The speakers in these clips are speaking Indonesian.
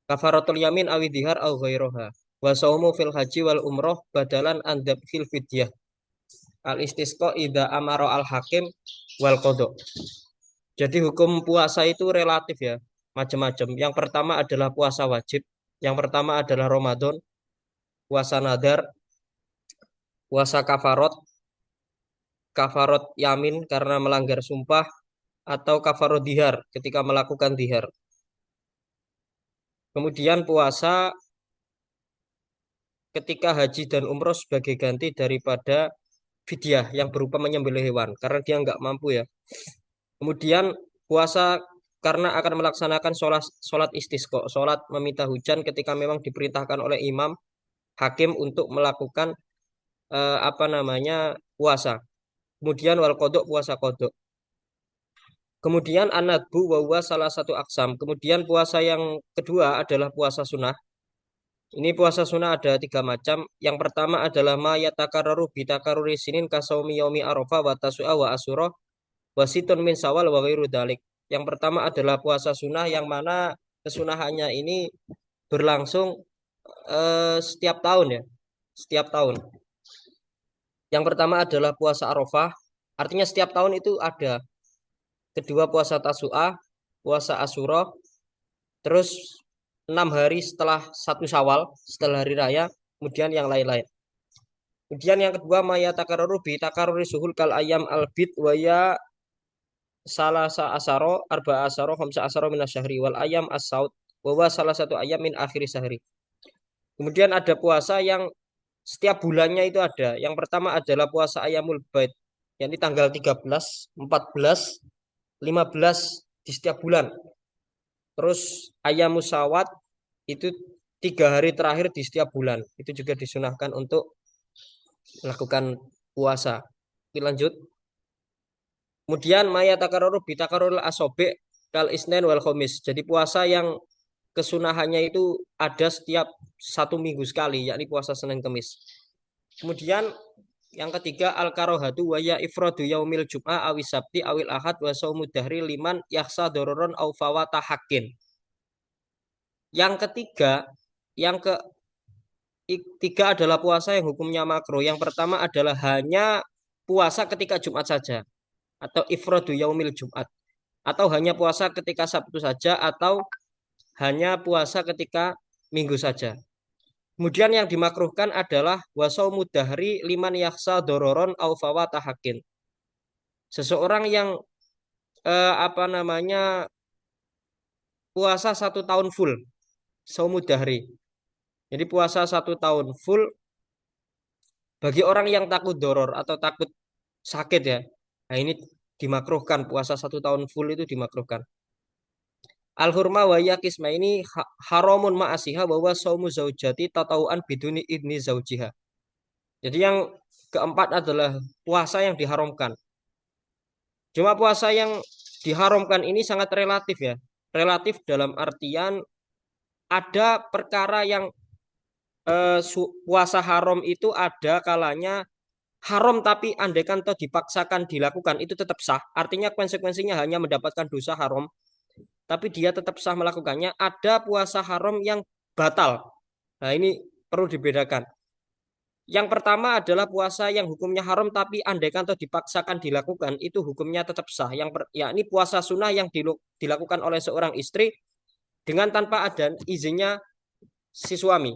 Kafaratul yamin awi dihar au ghairoha. Wa saumu fil haji wal umroh badalan andab fil fidyah. Al istisqa ida amaro al hakim wal qadha. Jadi hukum puasa itu relatif ya, macam-macam. Yang pertama adalah puasa wajib. Yang pertama adalah Ramadan, puasa nadar, puasa kafarot, kafarot yamin karena melanggar sumpah, atau kafarot dihar ketika melakukan dihar. Kemudian puasa ketika haji dan umroh sebagai ganti daripada fidyah yang berupa menyembelih hewan karena dia nggak mampu ya. Kemudian puasa karena akan melaksanakan sholat istisqa, sholat meminta hujan ketika memang diperintahkan oleh imam hakim untuk melakukan apa namanya puasa. Kemudian wal kodok puasa kodok. Kemudian anadbu wa salah satu aksam. Kemudian puasa yang kedua adalah puasa sunnah. Ini puasa sunnah ada tiga macam. Yang pertama adalah ma yatakarraru bitakarruri sinin kasaumi yaumi arafah wa tasu'a wa asyura wa situn min sawal wa ghairu dalik. Yang pertama adalah puasa sunnah yang mana kesunahannya ini berlangsung setiap tahun ya. Setiap tahun. Yang pertama adalah puasa Arafah. Artinya setiap tahun itu ada. Kedua puasa Tasu'ah, puasa Asyura, terus 6 hari setelah satu Syawal, setelah hari raya, kemudian yang lain-lain. Kemudian yang kedua maya takaruru bi takaruri suhul kal ayam albit waya salasa asaro arba asaro khamsa asaro minas syahri wal ayam as-saud bahwa salah satu ayam min akhiri syahri. Kemudian ada puasa yang setiap bulannya itu ada. Yang pertama adalah puasa Ayamul Bait, yakni tanggal 13, 14, 15 di setiap bulan. Terus Ayamus Sawat itu 3 hari terakhir di setiap bulan. Itu juga disunahkan untuk melakukan puasa. Oke, lanjut. Kemudian maya takaruru bitakarul asobe kal isnen wal khomis. Jadi puasa yang kesunahannya itu ada setiap 1 minggu sekali, yakni puasa Senin Kemis. Kemudian yang ketiga al karohatu waya ifradu yaumil jum'ah awis sabti awil ahad wa saumu dahri liman yaksa dororon au fawata hakin. Yang ketiga, yang ketiga adalah puasa yang hukumnya makro. Yang pertama adalah hanya puasa ketika Jumat saja atau ifradu yaumil Jumat atau hanya puasa ketika Sabtu saja atau hanya puasa ketika Minggu saja. Kemudian yang dimakruhkan adalah wasaumu dahri liman yaksa dororon au fawata hakin. Seseorang yang apa namanya puasa 1 tahun full, saumu dahri. Jadi puasa 1 tahun full bagi orang yang takut doror atau takut sakit ya. Nah ini dimakruhkan puasa 1 tahun full itu dimakruhkan. Al hurma wa yakisma ini haramun ma'asiha bahwa saumu zaujati tatauan biduni idni zaujiha. Jadi yang keempat adalah puasa yang diharamkan. Cuma puasa yang diharamkan ini sangat relatif ya. Relatif dalam artian ada perkara yang puasa haram itu ada kalanya haram tapi andaikan toh dipaksakan dilakukan itu tetap sah. Artinya konsekuensinya hanya mendapatkan dosa haram, tapi dia tetap sah melakukannya. Ada puasa haram yang batal. Nah ini perlu dibedakan. Yang pertama adalah puasa yang hukumnya haram tapi andaikan toh dipaksakan dilakukan itu hukumnya tetap sah. Yakni puasa sunnah yang dilakukan oleh seorang istri dengan tanpa ada izinnya si suami.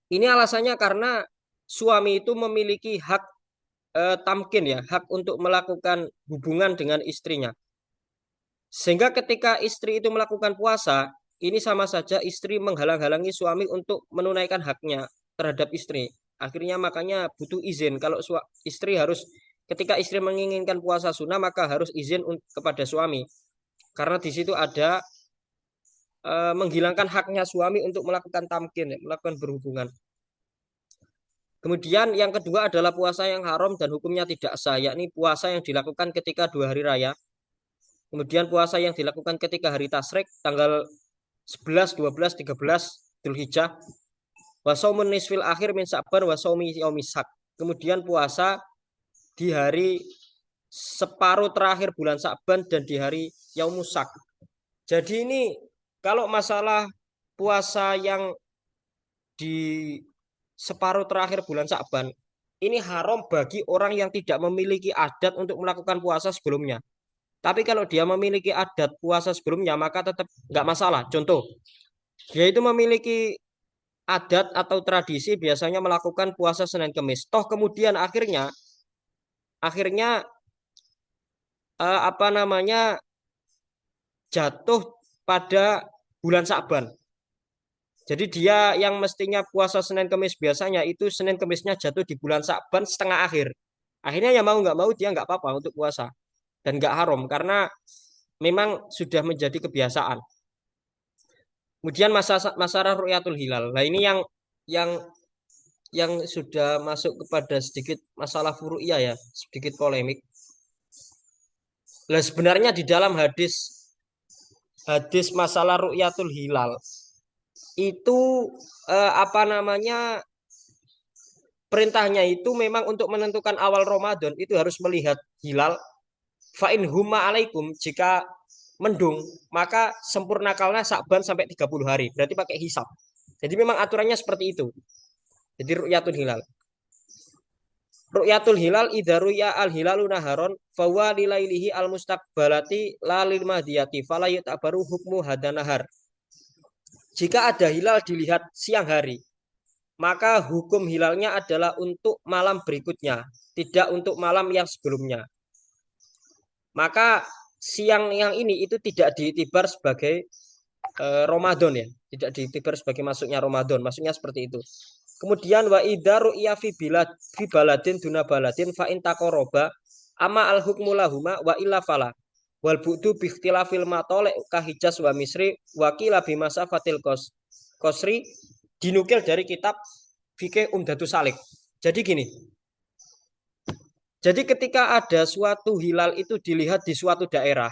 Ini alasannya karena suami itu memiliki hak tamkin ya, hak untuk melakukan hubungan dengan istrinya. Sehingga ketika istri itu melakukan puasa, ini sama saja istri menghalang-halangi suami untuk menunaikan haknya terhadap istri. Akhirnya makanya butuh izin. Kalau istri harus ketika istri menginginkan puasa sunnah maka harus izin kepada suami. Karena di situ ada menghilangkan haknya suami untuk melakukan tamkin, melakukan berhubungan. Kemudian yang kedua adalah puasa yang haram dan hukumnya tidak sah, yakni puasa yang dilakukan ketika 2 hari raya. Kemudian puasa yang dilakukan ketika hari Tasyrik tanggal 11, 12, 13 Dzulhijjah. Wa shaumun nisfil akhir min Sa'ban wa shaumi yaumisak. Kemudian puasa di hari separuh terakhir bulan Sa'ban dan di hari Yaumusak. Jadi ini kalau masalah puasa yang di separuh terakhir bulan Sya'ban ini haram bagi orang yang tidak memiliki adat untuk melakukan puasa sebelumnya. Tapi kalau dia memiliki adat puasa sebelumnya, maka tetap nggak masalah. Contoh, dia itu memiliki adat atau tradisi biasanya melakukan puasa Senin Kemis. Toh kemudian akhirnya apa namanya jatuh pada bulan Sya'ban. Jadi dia yang mestinya puasa Senin Kemis biasanya itu Senin Kemisnya jatuh di bulan Sya'ban setengah akhir. Akhirnya ya mau nggak mau dia nggak apa-apa untuk puasa dan nggak haram karena memang sudah menjadi kebiasaan. Kemudian masalah ru'yatul hilal. Nah ini yang yang sudah masuk kepada sedikit masalah furu'iyah ya, sedikit polemik. Nah sebenarnya di dalam hadis hadis masalah ru'yatul hilal itu apa namanya perintahnya itu memang untuk menentukan awal Ramadan itu harus melihat hilal fa'in huma alaikum jika mendung maka sempurnakanlah Sa'ban sampai 30 hari berarti pakai hisab. Jadi memang aturannya seperti itu. Jadi ru'yatul hilal. Ru'yatul hilal idza ru'ya al hilalu naharon fawa lilailihi al mustaqbalati la lil mahdiyati fala yutabaru hukmu hadanahar. Jika ada hilal dilihat siang hari, maka hukum hilalnya adalah untuk malam berikutnya, tidak untuk malam yang sebelumnya. Maka siang yang ini itu tidak diitibar sebagai Ramadan ya, tidak diitibar sebagai masuknya Ramadan, maksudnya seperti itu. Kemudian wa idza ru'ya fi baladin duna baladin fa in taqarraba ama al hukmu lahuma wa illa fala. Wal bu'du bi ikhtilafil matole ka Hijaz wa Misri wa qila bi masafatil Qasri dinukil dari kitab Fikih Umdatus Salik. Jadi gini. Jadi ketika ada suatu hilal itu dilihat di suatu daerah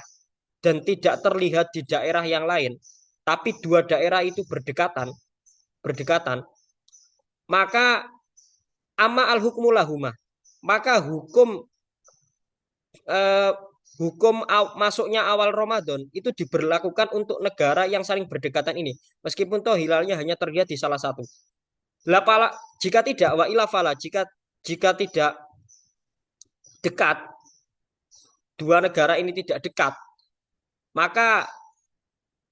dan tidak terlihat di daerah yang lain, tapi dua daerah itu berdekatan, maka ama al hukmu lahuma, maka eh, hukum masuknya awal Ramadan itu diberlakukan untuk negara yang saling berdekatan ini, meskipun toh hilalnya hanya terlihat di salah satu. Lapala, jika tidak wa ilafala, jika tidak dekat, dua negara ini tidak dekat, maka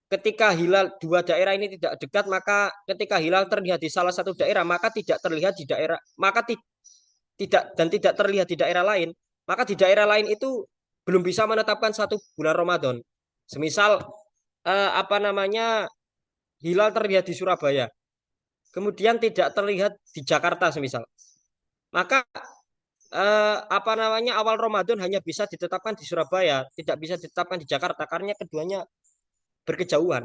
ketika hilal dua daerah ini tidak dekat, maka ketika hilal terlihat di salah satu daerah, maka tidak terlihat di daerah, maka tidak terlihat di daerah lain, maka di daerah lain itu belum bisa menetapkan satu bulan Ramadan. Semisal apa namanya hilal terlihat di Surabaya, kemudian tidak terlihat di Jakarta semisal, maka apa namanya awal Ramadan hanya bisa ditetapkan di Surabaya, tidak bisa ditetapkan di Jakarta karena keduanya berkejauhan.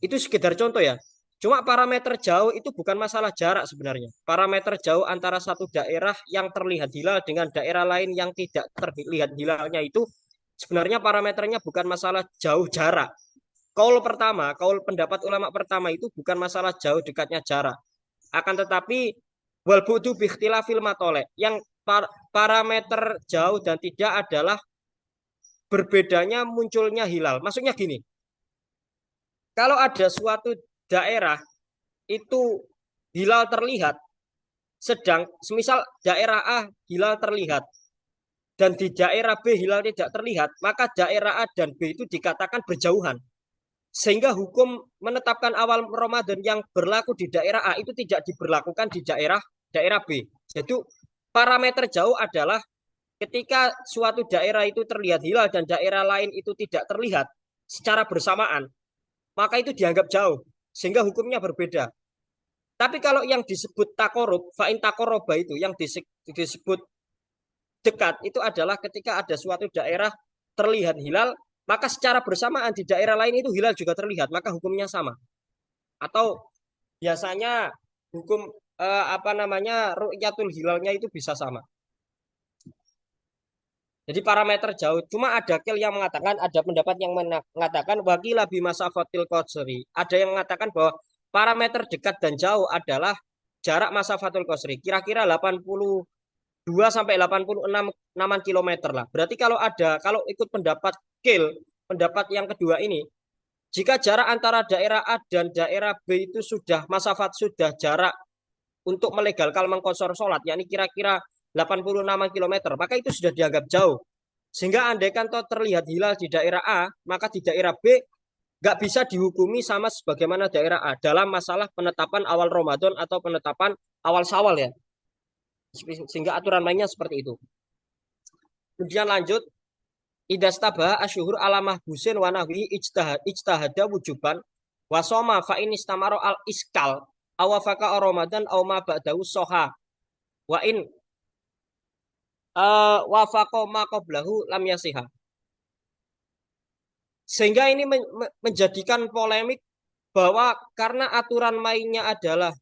Itu sekedar contoh ya. Cuma parameter jauh itu bukan masalah jarak sebenarnya. Parameter jauh antara satu daerah yang terlihat hilal dengan daerah lain yang tidak terlihat hilalnya itu sebenarnya parameternya bukan masalah jauh jarak. Kaul pendapat ulama pertama itu bukan masalah jauh dekatnya jarak. Akan tetapi wal bu'du bi ikhtilafil matole. Yang parameter jauh dan tidak adalah berbedanya munculnya hilal. Maksudnya gini, kalau ada suatu daerah itu hilal terlihat, sedang semisal daerah A hilal terlihat dan di daerah B hilal tidak terlihat, maka daerah A dan B itu dikatakan berjauhan. Sehingga hukum menetapkan awal Ramadan yang berlaku di daerah A itu tidak diberlakukan di daerah B. Jadi parameter jauh adalah ketika suatu daerah itu terlihat hilal dan daerah lain itu tidak terlihat secara bersamaan, maka itu dianggap jauh sehingga hukumnya berbeda. Tapi kalau yang disebut takorub, fa'in takoroba itu yang disebut dekat itu adalah ketika ada suatu daerah terlihat hilal, maka secara bersamaan di daerah lain itu hilal juga terlihat, maka hukumnya sama. Atau biasanya hukum apa namanya ru'yatul hilalnya itu bisa sama. Jadi parameter jauh. Cuma ada yang mengatakan, ada pendapat yang mengatakan wakilah bimasafatil qasri. Ada yang mengatakan bahwa parameter dekat dan jauh adalah jarak masafatul qasri. Kira-kira 82 sampai 86 kilometer lah. Berarti kalau ikut pendapat pendapat yang kedua ini, Jika jarak antara daerah A dan daerah B itu sudah masafat, sudah jarak untuk melegalkan mengkosor sholat, yakni kira-kira 86 km, maka itu sudah dianggap jauh. Sehingga andaikan toh terlihat hilal di daerah A, maka di daerah B nggak bisa dihukumi sama sebagaimana daerah A dalam masalah penetapan awal Ramadan atau penetapan awal Syawal ya. Sehingga aturan mainnya seperti itu. Kemudian lanjut, idastabah asyuhur ala mahbusin wa nahwi ijtahada wujuban wa soma fa in istamaro al iskal awafaka Ramadan aw ma ba'dahu soha wa in wafaqo ma qablahu lam yasiha. Sehingga ini menjadikan polemik bahwa karena aturan mainnya adalah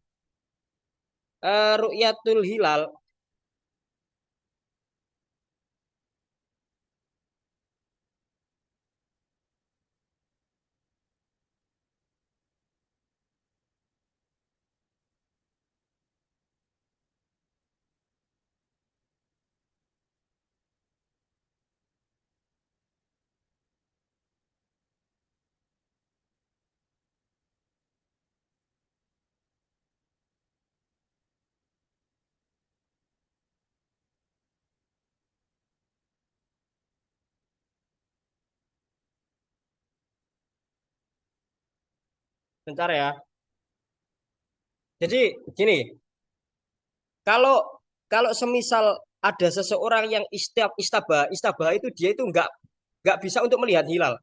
ru'yatul hilal. Bentar ya. Jadi gini, kalau kalau semisal ada seseorang yang istabah itu dia itu nggak bisa untuk melihat hilal.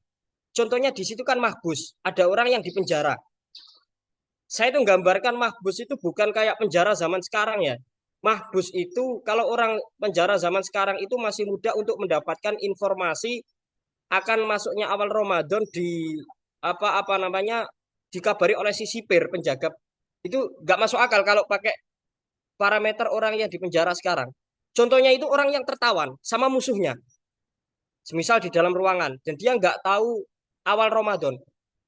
Contohnya di situ kan mahbus, ada orang yang di penjara. Saya itu gambarkan mahbus itu bukan kayak penjara zaman sekarang ya. Mahbus itu kalau orang penjara zaman sekarang itu masih mudah untuk mendapatkan informasi akan masuknya awal Ramadan di apa namanya dikabari oleh si sipir penjaga. Itu nggak masuk akal kalau pakai parameter orang yang di penjara sekarang. Contohnya itu orang yang tertawan sama musuhnya. Semisal di dalam ruangan dan dia nggak tahu awal Ramadan.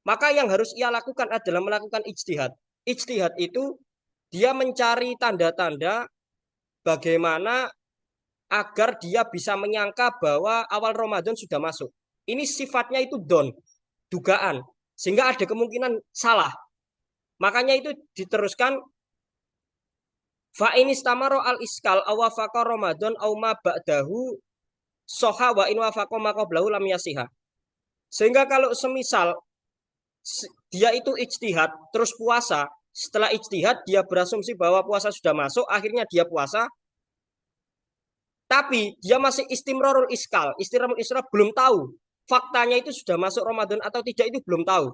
Maka yang harus ia lakukan adalah melakukan ijtihad. Ijtihad itu dia mencari tanda-tanda bagaimana agar dia bisa menyangka bahwa awal Ramadan sudah masuk. Ini sifatnya itu dugaan. Sehingga ada kemungkinan salah. Makanya itu diteruskan fa ini istamaro al iskal awafaqa Ramadan au ma ba'dahu soha wa in wafaqa ma qablahu lam yasiha. Sehingga kalau semisal dia itu ijtihad terus puasa, setelah ijtihad dia berasumsi bahwa puasa sudah masuk, akhirnya dia puasa, tapi dia masih istimrorul iskal, istimrorul iskal belum tahu faktanya itu sudah masuk Ramadan atau tidak itu belum tahu.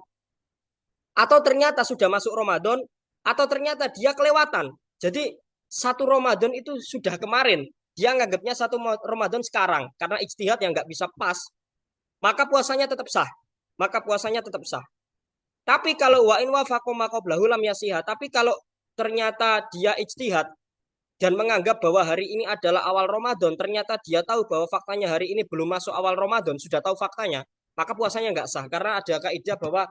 Atau ternyata sudah masuk Ramadan, atau ternyata dia kelewatan. Jadi satu Ramadan itu sudah kemarin, dia nganggapnya satu Ramadan sekarang karena ijtihad yang nggak bisa pas, maka puasanya tetap sah. Maka puasanya tetap sah. Tapi kalau wa in wafaqo maqoblahu lam yasiha, tapi kalau ternyata dia ijtihad dan menganggap bahwa hari ini adalah awal Ramadan, ternyata dia tahu bahwa faktanya hari ini belum masuk awal Ramadan, sudah tahu faktanya, maka puasanya nggak sah karena ada kaidah bahwa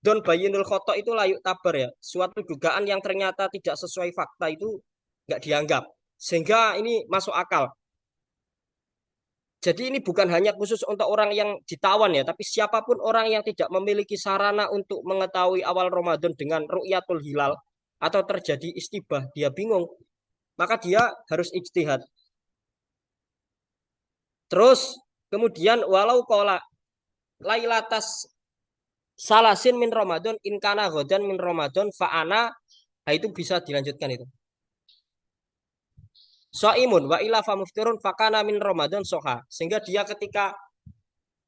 don bayinul khoto itu layuk tabar ya, suatu dugaan yang ternyata tidak sesuai fakta itu nggak dianggap, sehingga ini masuk akal. Jadi ini bukan hanya khusus untuk orang yang ditawan ya, tapi siapapun orang yang tidak memiliki sarana untuk mengetahui awal Ramadan dengan ru'yatul hilal atau terjadi istibah, dia bingung, maka dia harus ijtihad. Terus kemudian walau kola lailatas salasin min Ramadan inkana godan min Ramadan fa'ana, nah itu bisa dilanjutkan itu. So'imun wa ila fa muftirun fakana min Ramadan soha. Sehingga dia ketika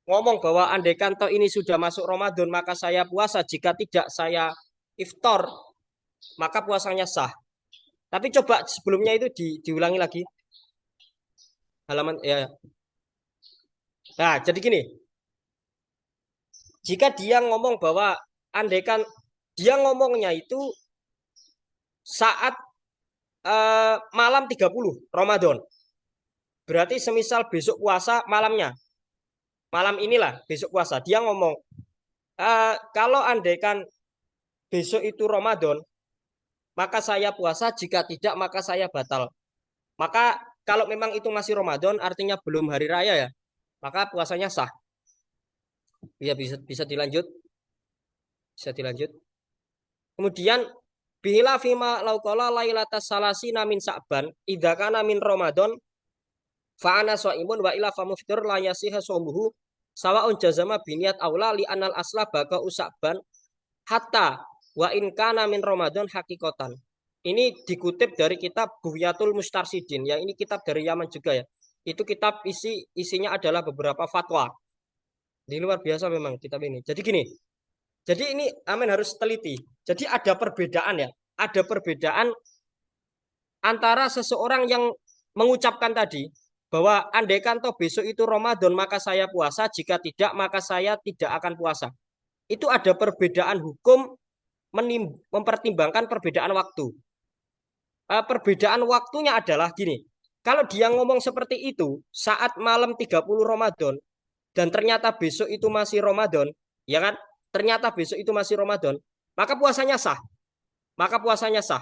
ngomong bahwa andai kanto ini sudah masuk Ramadan maka saya puasa, jika tidak saya iftar maka puasanya sah. Tapi coba sebelumnya itu diulangi lagi halaman ya. Nah, jadi gini, jika dia ngomong bahwa andaikan dia ngomongnya itu saat malam 30 Ramadan. Berarti semisal besok puasa malamnya. Malam inilah besok puasa. Dia ngomong, kalau andaikan besok itu Ramadan, maka saya puasa, jika tidak maka saya batal. Maka kalau memang itu masih Ramadan, artinya belum hari raya ya, maka puasanya sah. Ya bisa bisa dilanjut. Bisa dilanjut. Kemudian bila fima lauqala lailatas salasina min Sa'ban idza kana min Ramadan fa ana shaimun wa ila famuftir la yasiha shaumuhu sawaun jazama biniyat aula li anal asla baka usakban hatta wa in kana min Ramadan hakikotan. Ini dikutip dari kitab Bughyatul Mustarsidin. Ya, ini kitab dari Yaman juga ya. Itu kitab isinya adalah beberapa fatwa. Di luar biasa memang kitab ini. Jadi gini, jadi ini amin harus teliti. Jadi ada perbedaan ya. Ada perbedaan antara seseorang yang mengucapkan tadi bahwa andaikan toh besok itu Ramadan maka saya puasa, jika tidak maka saya tidak akan puasa. Itu ada perbedaan hukum mempertimbangkan perbedaan waktu. Perbedaan waktunya adalah gini. Kalau dia ngomong seperti itu saat malam 30 Ramadan dan ternyata besok itu masih Ramadan, ya kan? Ternyata besok itu masih Ramadan, maka puasanya sah. Maka puasanya sah.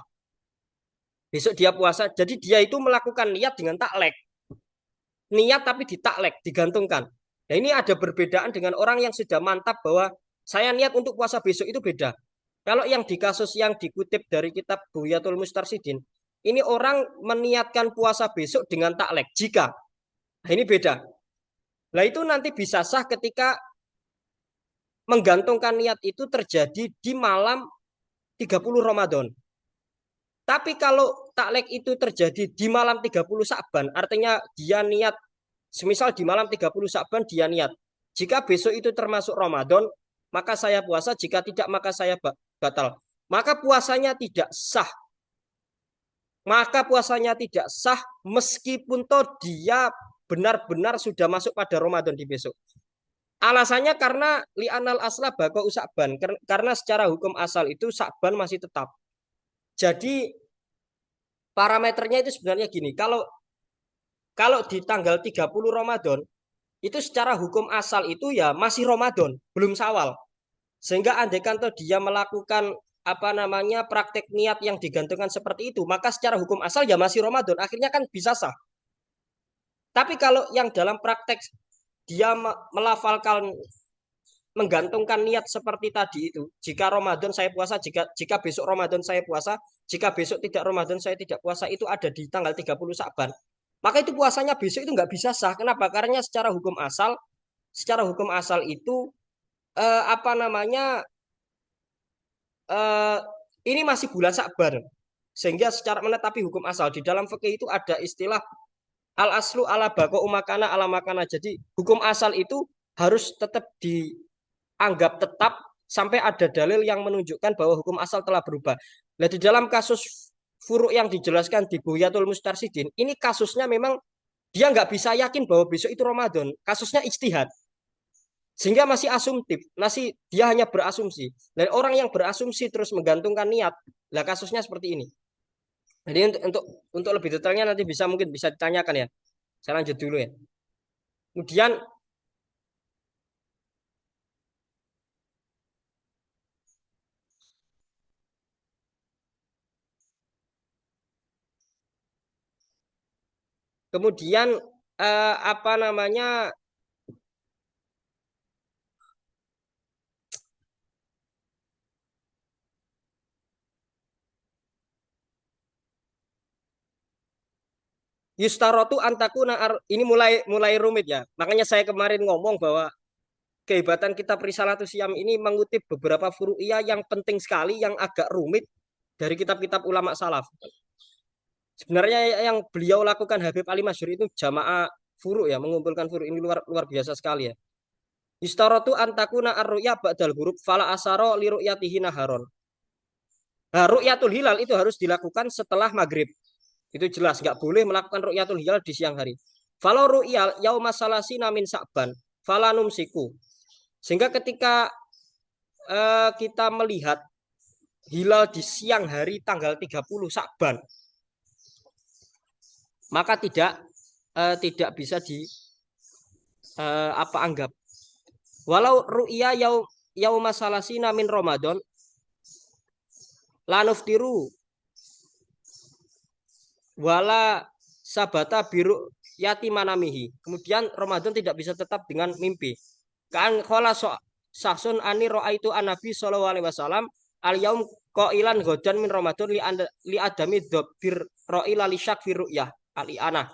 Besok dia puasa. Jadi dia itu melakukan niat dengan taklek. Niat tapi ditaklek, digantungkan. Nah, ini ada perbedaan dengan orang yang sudah mantap bahwa saya niat untuk puasa besok itu beda. Kalau yang di kasus yang dikutip dari kitab Bughyatul Mustarsidin, ini orang meniatkan puasa besok dengan taklek. Jika, nah ini beda. Nah itu nanti bisa sah ketika menggantungkan niat itu terjadi di malam 30 Ramadan. Tapi kalau taklek itu terjadi di malam 30 Sa'ban, artinya dia niat, semisal di malam 30 Sa'ban dia niat, jika besok itu termasuk Ramadan, maka saya puasa, jika tidak maka saya batal. Maka puasanya tidak sah. Maka puasanya tidak sah meskipun toh dia benar-benar sudah masuk pada Ramadan di besok. Alasannya karena li'anal asla bako usakban. Karena secara hukum asal itu Sa'ban masih tetap. Jadi parameternya itu sebenarnya gini. Kalau di tanggal 30 Ramadan itu secara hukum asal itu ya masih Ramadan, belum Syawal. Sehingga andaikan toh dia melakukan apa namanya praktek niat yang digantungkan seperti itu, maka secara hukum asal ya masih Ramadan. Akhirnya kan bisa sah. Tapi kalau yang dalam praktek dia melafalkan menggantungkan niat seperti tadi itu. Jika Ramadan saya puasa, jika besok Ramadan saya puasa, jika besok tidak Ramadan saya tidak puasa, itu ada di tanggal 30 Sa'ban. Maka itu puasanya besok itu nggak bisa sah. Kenapa? Karena secara hukum asal itu apa namanya eh, ini masih bulan Sa'ban. Sehingga secara menetapi hukum asal di dalam fikih itu ada istilah al aslu ala bako umakana ala makana. Jadi hukum asal itu harus tetap dianggap tetap sampai ada dalil yang menunjukkan bahwa hukum asal telah berubah. Nah, di dalam kasus furuk yang dijelaskan di Bughyatul Mustarsidin, ini kasusnya memang dia nggak bisa yakin bahwa besok itu Ramadan. Kasusnya ijtihad. Sehingga masih asumtif, masih dia hanya berasumsi. Dan orang yang berasumsi terus menggantungkan niat, lah kasusnya seperti ini. Jadi untuk lebih detailnya nanti mungkin bisa ditanyakan ya. Saya lanjut dulu ya. Kemudian kemudian apa namanya Yustarotu antakuna ini mulai mulai rumit ya. Makanya saya kemarin ngomong bahwa kehebatan kitab Risalatus Syam ini mengutip beberapa furu'iyah yang penting sekali yang agak rumit dari kitab-kitab ulama salaf. Sebenarnya yang beliau lakukan Habib Ali Masyhur itu jamaah furu ya, mengumpulkan furu ini luar luar biasa sekali ya. Istaratu antakuna ar-ru'ya ba'dal huruf fala asaro li ru'yatihi naharon. Nah, ru'yatul hilal itu harus dilakukan setelah maghrib. Itu jelas nggak boleh melakukan ru'yatul hilal di siang hari. Falau ru'yal yauma salasina min Sa'ban fala numsiku. Sehingga ketika kita melihat hilal di siang hari tanggal 30 Sa'ban, maka tidak bisa di apa anggap. Walau ru'ya yauma salasina min Ramadan lanuftiru wala sabata biru yati manamihi. Kemudian Ramadan tidak bisa tetap dengan mimpi. Kan Sahsun ani itu an-nabi sallallahu alaihi wasallam al yaum qailan godan min Ramadan li adami dzabir ra'ila li syak fi ru'yah ali ana.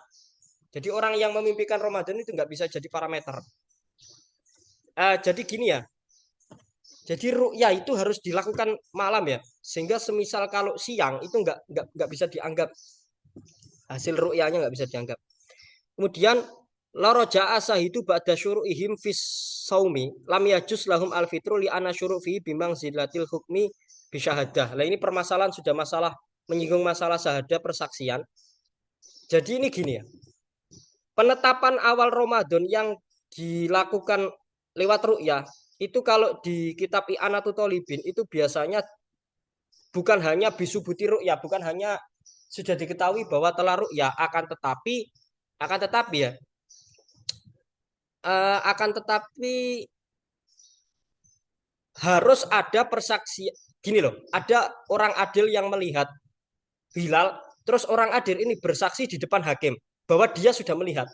Jadi orang yang memimpikan Ramadan itu nggak bisa jadi parameter. Jadi gini ya. Jadi ru'yah itu harus dilakukan malam ya. Sehingga semisal kalau siang itu nggak bisa dianggap hasil ru'yahnya nggak bisa dianggap. Kemudian loro ja'a sahidu ba'da syuru'ihim fis saumi lam yajus lahum alfitru li ana syuru'i bimang zilatil hukmi bisyahadah. Nah ini permasalahan sudah masalah menyinggung masalah syahadah persaksian. Jadi ini gini ya. Penetapan awal Ramadan yang dilakukan lewat ru'yah itu kalau di kitab I'anatul Thalibin itu biasanya bukan hanya bisubuti ru'yah, bukan hanya sudah diketahui bahwa telah ru'yah, akan tetapi ya akan tetapi harus ada persaksi gini loh, ada orang adil yang melihat hilal, terus orang adil ini bersaksi di depan hakim bahwa dia sudah melihat.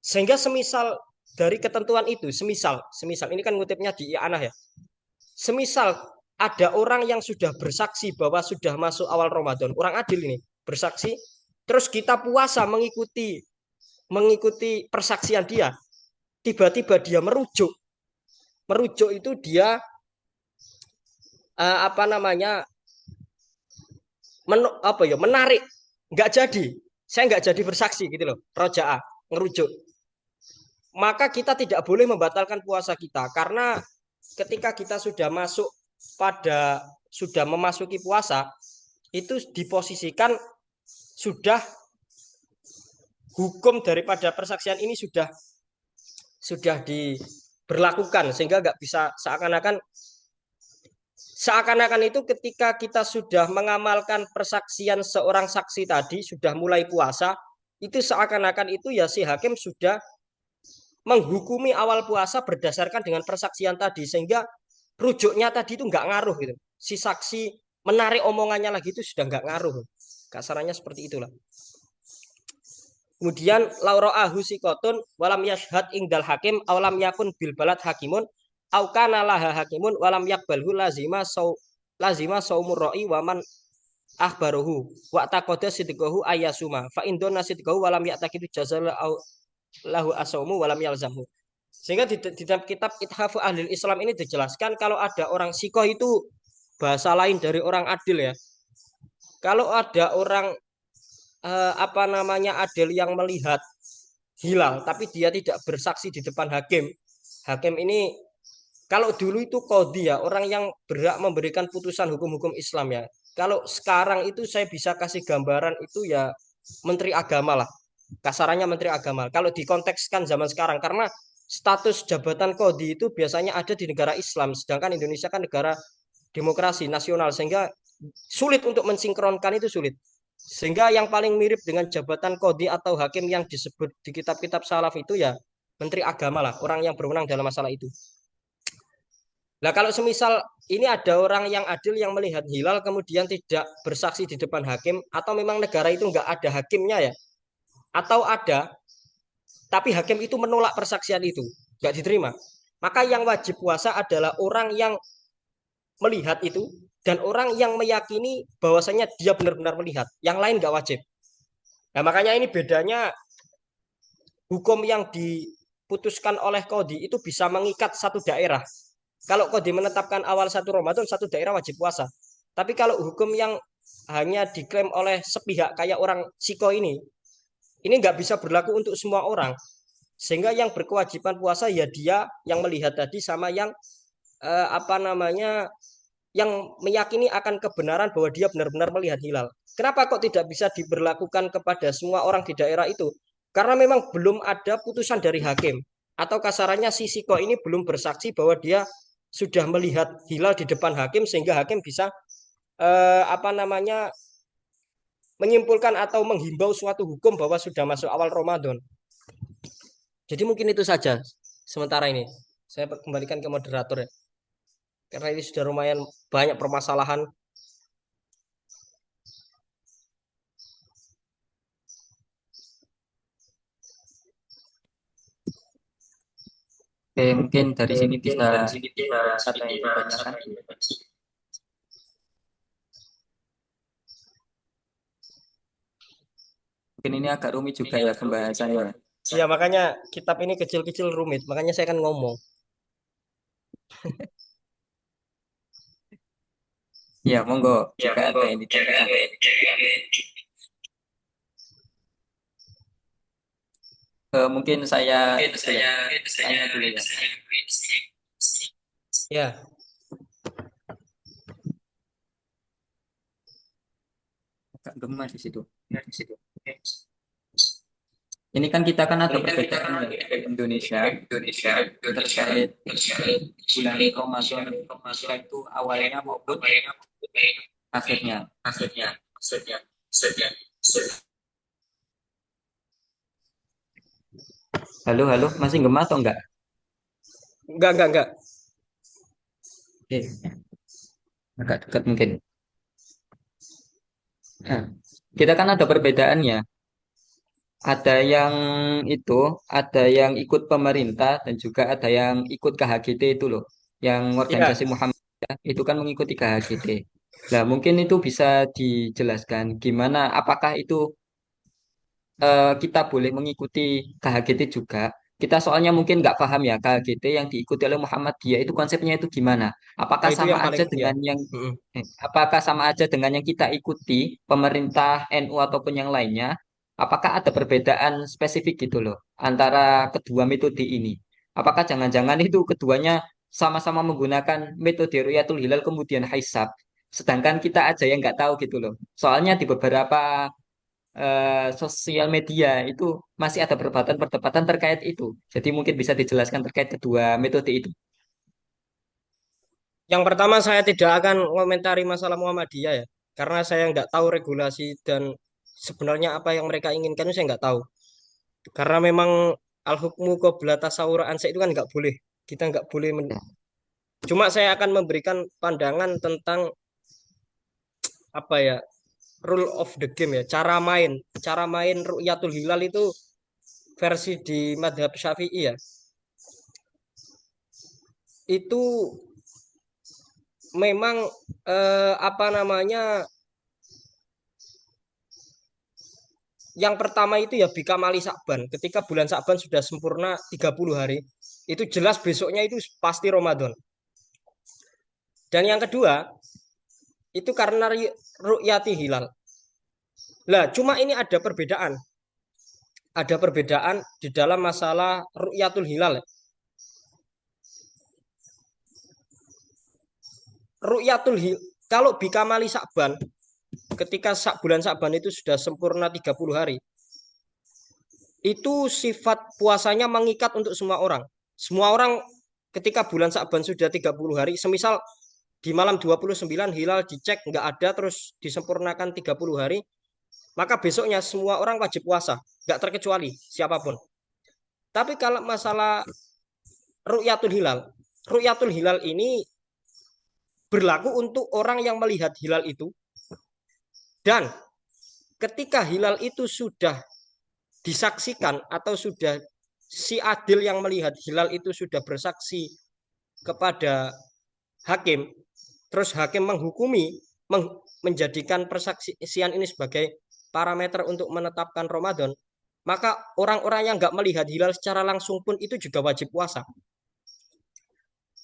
Sehingga semisal dari ketentuan itu, semisal ini kan ngutipnya di I'anah ya. Semisal ada orang yang sudah bersaksi bahwa sudah masuk awal Ramadan, orang adil ini bersaksi, terus kita puasa mengikuti persaksian dia, tiba-tiba dia merujuk itu dia apa namanya menarik, nggak jadi, saya nggak jadi bersaksi gitu loh, rojaah ngerujuk, maka kita tidak boleh membatalkan puasa kita karena ketika kita sudah masuk sudah memasuki puasa itu diposisikan sudah hukum daripada persaksian ini sudah diberlakukan sehingga nggak bisa seakan-akan itu ketika kita sudah mengamalkan persaksian seorang saksi tadi sudah mulai puasa itu seakan-akan itu ya si hakim sudah menghukumi awal puasa berdasarkan dengan persaksian tadi sehingga rujuknya tadi itu nggak ngaruh gitu. Si saksi menarik omongannya lagi itu sudah nggak ngaruh. Kasarannya seperti itulah. Kemudian lauro'ahu sikotun walam yashhad ingdal hakim awalam yakun bil balad hakimun au kana laha hakimun walam yakbalhu lazima saumur ra'i waman ahbaruhu wa taqada sidqahu ayasuma fa indona sidqahu walam ya'taqidu jazal lahu asaumu walam yalzamhu. Sehingga di dalam kitab Ithafu Ahlil Islam ini dijelaskan kalau ada orang sikoh itu bahasa lain dari orang adil ya. Kalau ada orang apa namanya adil yang melihat hilal tapi dia tidak bersaksi di depan hakim. Hakim ini kalau dulu itu qadhi ya, orang yang berhak memberikan putusan hukum-hukum Islam ya. Kalau sekarang itu saya bisa kasih gambaran itu ya menteri agama lah. Kasarannya menteri agama. Kalau dikontekskan zaman sekarang karena status jabatan qadhi itu biasanya ada di negara Islam sedangkan Indonesia kan negara demokrasi nasional sehingga sulit untuk mensinkronkan itu sulit. Sehingga yang paling mirip dengan jabatan qadhi atau hakim yang disebut di kitab-kitab salaf itu ya menteri agama lah, orang yang berwenang dalam masalah itu. Nah kalau semisal ini ada orang yang adil yang melihat hilal kemudian tidak bersaksi di depan hakim atau memang negara itu nggak ada hakimnya ya atau ada tapi hakim itu menolak persaksian itu nggak diterima maka yang wajib puasa adalah orang yang melihat itu dan orang yang meyakini bahwasanya dia benar-benar melihat yang lain nggak wajib. Nah makanya ini bedanya hukum yang diputuskan oleh Qadhi itu bisa mengikat satu daerah. Kalau Qadhi menetapkan awal satu Ramadan, satu daerah wajib puasa. Tapi kalau hukum yang hanya diklaim oleh sepihak kayak orang Siko ini nggak bisa berlaku untuk semua orang. Sehingga yang berkewajiban puasa ya dia yang melihat tadi sama yang apa namanya yang meyakini akan kebenaran bahwa dia benar-benar melihat hilal. Kenapa kok tidak bisa diberlakukan kepada semua orang di daerah itu? Karena memang belum ada putusan dari hakim. Atau kasarannya si Siko ini belum bersaksi bahwa dia sudah melihat hilal di depan hakim sehingga hakim bisa apa namanya menyimpulkan atau menghimbau suatu hukum bahwa sudah masuk awal Ramadan. Jadi mungkin itu saja sementara ini. Saya kembalikan ke moderator ya. Karena ini sudah lumayan banyak permasalahan. Oke, mungkin dari sini bisa kata yang ditanyakan. Mungkin ini agak rumit juga ya pembahasannya. Iya, makanya kitab ini kecil-kecil rumit, makanya saya kan ngomong. Ya, monggo Ya, jika monggo. ada yang ditanyakan. Mungkin saya itu ya, tanya dulu ya. Ya, Agak gemas di situ. Ini kan kita kan ada perbedaan ya di Indonesia terkait bulan Ramadan itu awalnya maupun akhirnya. Halo, halo, masih gemas atau enggak? enggak. Oke, agak dekat mungkin. Nah, kita kan ada perbedaannya. Ada yang itu, ada yang ikut pemerintah dan juga ada yang ikut KHGT itu loh. Yang Ya, organisasi Muhammadiyah itu kan mengikuti KHGT. Nah, mungkin itu bisa dijelaskan gimana, apakah itu kita boleh mengikuti KHGT juga. Kita soalnya mungkin nggak paham ya KHGT yang diikuti oleh Muhammadiyah itu konsepnya itu gimana? nah Apakah itu sama yang paling aja ya. dengan yang Mm-mm. apakah sama aja dengan yang kita ikuti pemerintah NU ataupun yang lainnya? Apakah ada perbedaan spesifik gitu loh antara kedua metode ini? Apakah jangan-jangan itu keduanya sama-sama menggunakan metode Ruyatul Hilal kemudian hisab, sedangkan kita aja yang nggak tahu gitu loh. Soalnya di beberapa sosial media itu masih ada perdebatan-perdebatan terkait itu. Jadi mungkin bisa dijelaskan terkait kedua metode itu. Yang pertama saya tidak akan komentari masalah Muhammadiyah ya, karena saya nggak tahu regulasi dan sebenarnya apa yang mereka inginkan itu saya nggak tahu. Karena memang al hukmu qabla tasawwur ansa itu kan nggak boleh. Kita nggak boleh. Ya. Cuma saya akan memberikan pandangan tentang apa ya, rule of the game ya, cara main Ru'yatul Hilal itu versi di madhab Syafi'i ya. Itu memang apa namanya, yang pertama itu ya bika mali Sakban. Ketika bulan Sakban sudah sempurna 30 hari, itu jelas besoknya itu pasti Ramadan. Dan yang kedua, itu karena ru'yati hilal. Lah, cuma ini ada perbedaan. Ada perbedaan di dalam masalah ru'yatul hilal. Ru'yatul hilal, kalau bika mali Sakban, ketika bulan Sakban itu sudah sempurna 30 hari, itu sifat puasanya mengikat untuk semua orang. Semua orang ketika bulan Sa'ban sudah 30 hari, semisal di malam 29 hilal dicek nggak ada terus disempurnakan 30 hari, maka besoknya semua orang wajib puasa, nggak terkecuali siapapun. Tapi kalau masalah ru'yatul hilal ini berlaku untuk orang yang melihat hilal itu, dan ketika hilal itu sudah disaksikan atau sudah si adil yang melihat hilal itu sudah bersaksi kepada hakim, terus hakim menghukumi, menjadikan persaksian ini sebagai parameter untuk menetapkan Ramadan, maka orang-orang yang nggak melihat hilal secara langsung pun itu juga wajib puasa.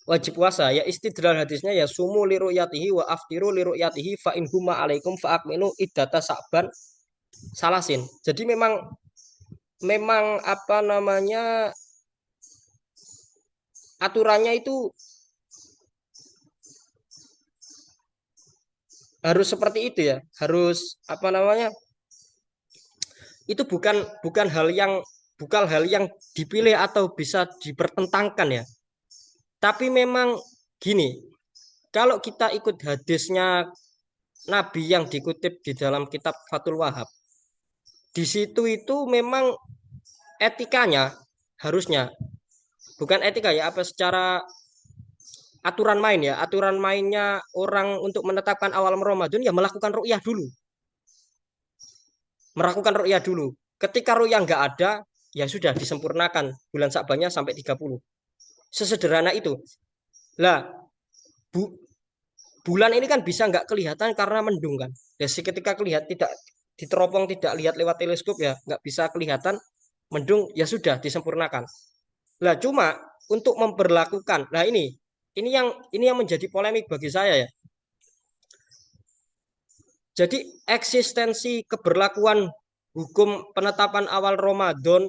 Wajib puasa ya, istidlal hadisnya ya sumu liru'yatihi wa aftiru liru'yatihi fa in huma alaikum fa akminu iddata sa'ban salasin. Jadi memang memang apa namanya, aturannya itu harus seperti itu ya, harus apa namanya, itu bukan hal yang dipilih atau bisa dipertentangkan ya. Tapi memang gini, kalau kita ikut hadisnya Nabi yang dikutip di dalam kitab Fathul Wahab, di situ itu memang etikanya harusnya, bukan etika ya, apa secara aturan main ya, aturan mainnya orang untuk menetapkan awal Ramadan ya melakukan ru'yah dulu, melakukan ru'yah dulu. Ketika ru'yah nggak ada, ya sudah disempurnakan bulan Sa'bannya sampai 30. Sesederhana itu. Lah, bu, bulan ini kan bisa nggak kelihatan karena mendung kan. Jadi ketika kelihatan tidak diteropong, tidak lihat lewat teleskop ya nggak bisa kelihatan mendung ya sudah disempurnakan. Lah cuma untuk memperlakukan, nah ini yang menjadi polemik bagi saya ya. Jadi eksistensi keberlakuan hukum penetapan awal Ramadan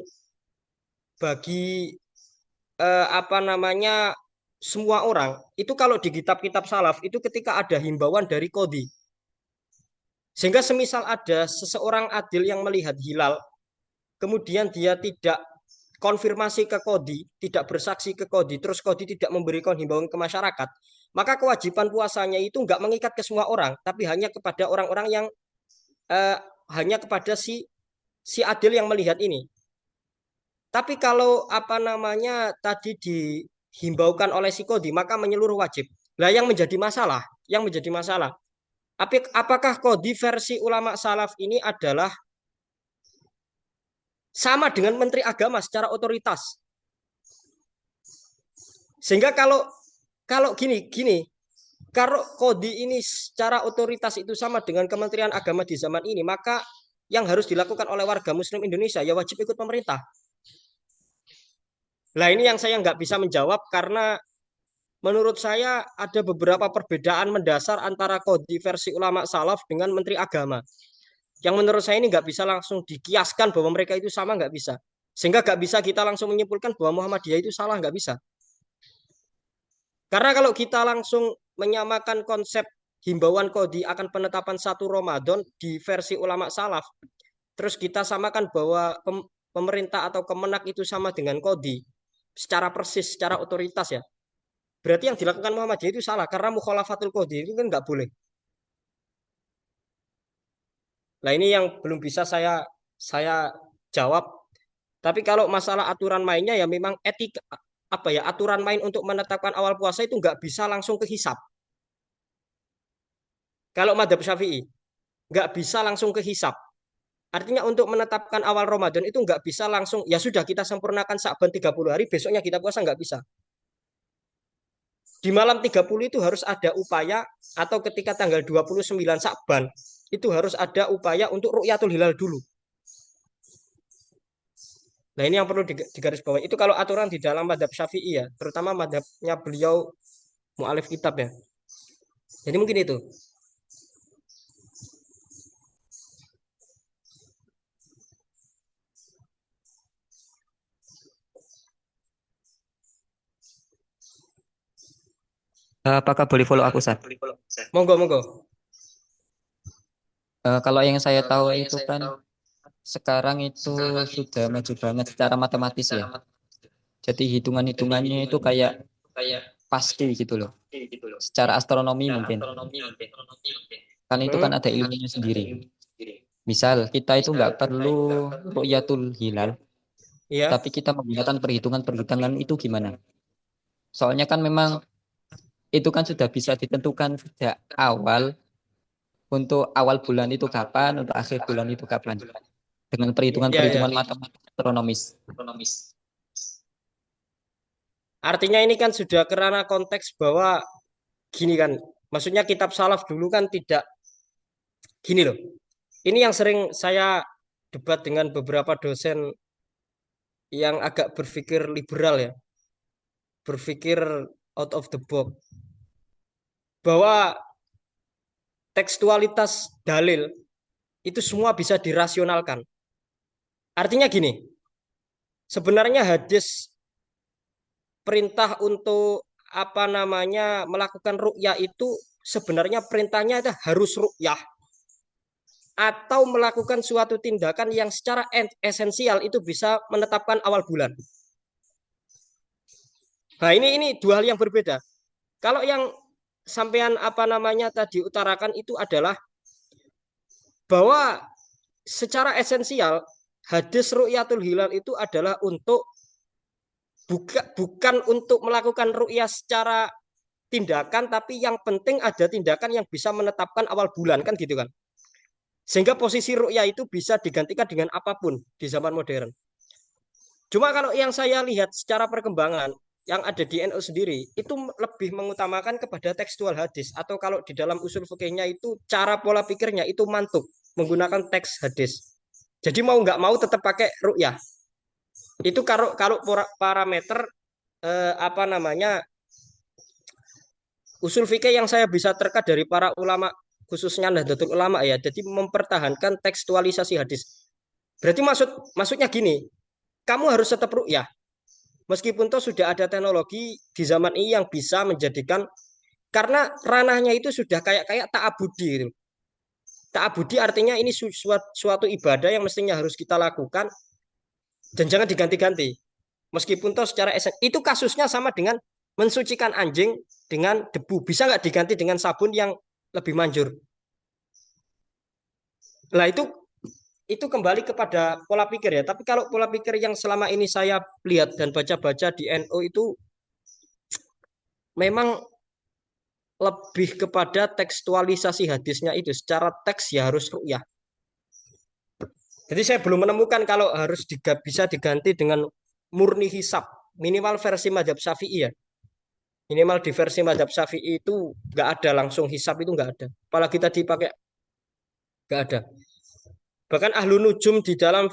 bagi apa namanya semua orang itu kalau di kitab-kitab salaf itu ketika ada himbauan dari kodi. Sehingga semisal ada seseorang adil yang melihat hilal, kemudian dia tidak konfirmasi ke kodi, tidak bersaksi ke kodi, terus kodi tidak memberikan himbauan ke masyarakat, maka kewajiban puasanya itu nggak mengikat ke semua orang, tapi hanya kepada orang-orang yang eh, hanya kepada si si adil yang melihat ini. Tapi kalau apa namanya tadi dihimbaukan oleh si kodi, maka menyeluruh wajib. Lah yang menjadi masalah, apakah kodi versi ulama salaf ini adalah sama dengan Menteri Agama secara otoritas. Sehingga kalau kalau gini, kalau kodi ini secara otoritas itu sama dengan Kementerian Agama di zaman ini, maka yang harus dilakukan oleh warga Muslim Indonesia ya wajib ikut pemerintah. Nah ini yang saya nggak bisa menjawab karena menurut saya ada beberapa perbedaan mendasar antara kodi versi ulama salaf dengan Menteri Agama. Yang menurut saya ini nggak bisa langsung dikiaskan bahwa mereka itu sama, nggak bisa. Sehingga nggak bisa kita langsung menyimpulkan bahwa Muhammadiyah itu salah, nggak bisa. Karena kalau kita langsung menyamakan konsep himbauan kodi akan penetapan 1 Ramadan di versi ulama salaf, terus kita samakan bahwa pemerintah atau Kemenak itu sama dengan kodi secara persis, secara otoritas ya. Berarti yang dilakukan Muhammadiyah itu salah karena mukhalafatul kodi itu kan nggak boleh. Nah ini yang belum bisa saya jawab. Tapi kalau masalah aturan mainnya ya memang etika apa ya aturan main untuk menetapkan awal puasa itu nggak bisa langsung ke hisab. Kalau madhab syafi'i nggak bisa langsung ke hisab. Artinya untuk menetapkan awal Ramadan itu nggak bisa langsung, ya sudah kita sempurnakan Sa'ban 30 hari, besoknya kita puasa nggak bisa. Di malam 30 itu harus ada upaya, atau ketika tanggal 29 Sa'ban, itu harus ada upaya untuk ru'yatul hilal dulu. Nah ini yang perlu digarisbawahi. Itu kalau aturan di dalam madhab syafi'i ya, terutama madhabnya beliau mu'alif kitab ya. Jadi mungkin itu. Apakah boleh follow aku, Sat? Monggo, monggo. Kalau yang saya tahu itu kan sekarang itu sudah maju banget secara matematis ya. Jadi hitungan-hitungannya itu kayak pasti gitu loh. Secara astronomi mungkin. Kan itu kan Hmm, ada ilmunya sendiri. Misal kita itu nggak perlu ru'yatul hilal, iya. tapi kita menggunakan perhitungan-perhitungan itu gimana? Soalnya kan memang itu kan sudah bisa ditentukan sejak awal untuk awal bulan itu kapan, untuk akhir bulan itu kapan. Dengan Iya, iya. perhitungan-perhitungan matematis astronomis. Artinya ini kan sudah karena konteks bahwa gini kan, maksudnya kitab salaf dulu kan tidak gini loh. Ini yang sering saya debat dengan beberapa dosen yang agak berpikir liberal ya, berpikir out of the box, bahwa tekstualitas dalil itu semua bisa dirasionalkan. Artinya gini, sebenarnya hadis perintah untuk apa namanya melakukan rukyah itu sebenarnya perintahnya itu harus rukyah atau melakukan suatu tindakan yang secara esensial itu bisa menetapkan awal bulan. Nah, ini dua hal yang berbeda. Kalau yang sampean apa namanya tadi utarakan itu adalah bahwa secara esensial hadis ru'yatul hilal itu adalah untuk bukan untuk melakukan ru'yah secara tindakan, tapi yang penting ada tindakan yang bisa menetapkan awal bulan kan gitu kan. Sehingga posisi ru'yah itu bisa digantikan dengan apapun di zaman modern. Cuma kalau yang saya lihat secara perkembangan, yang ada di NU sendiri itu lebih mengutamakan kepada tekstual hadis atau kalau di dalam usul fikihnya itu cara pola pikirnya itu mantuk menggunakan teks hadis. Jadi mau nggak mau tetap pakai ru'yah. Itu kalau kalau parameter apa namanya usul fikih yang saya bisa terka dari para ulama khususnya Nahdlatul Ulama ya. Jadi mempertahankan tekstualisasi hadis. Berarti maksudnya gini, kamu harus tetap ru'yah. Meskipun toh sudah ada teknologi di zaman ini yang bisa menjadikan karena ranahnya itu sudah kayak kayak ta'abudi gitu. Ta'abudi artinya ini suatu ibadah yang mestinya harus kita lakukan dan jangan diganti-ganti. Meskipun toh secara itu kasusnya sama dengan mensucikan anjing dengan debu. Bisa nggak diganti dengan sabun yang lebih manjur? Nah itu kembali kepada pola pikir ya. Tapi kalau pola pikir yang selama ini saya lihat dan baca-baca di NU itu memang lebih kepada tekstualisasi hadisnya itu. Secara teks ya harus ru'yah. Jadi saya belum menemukan kalau harus bisa diganti dengan murni hisab. Minimal versi madhab syafi'i ya. Minimal di versi madhab syafi'i itu nggak ada langsung hisab itu nggak ada. Apalagi tadi pakai nggak ada. Bahkan ahlu nujum di dalam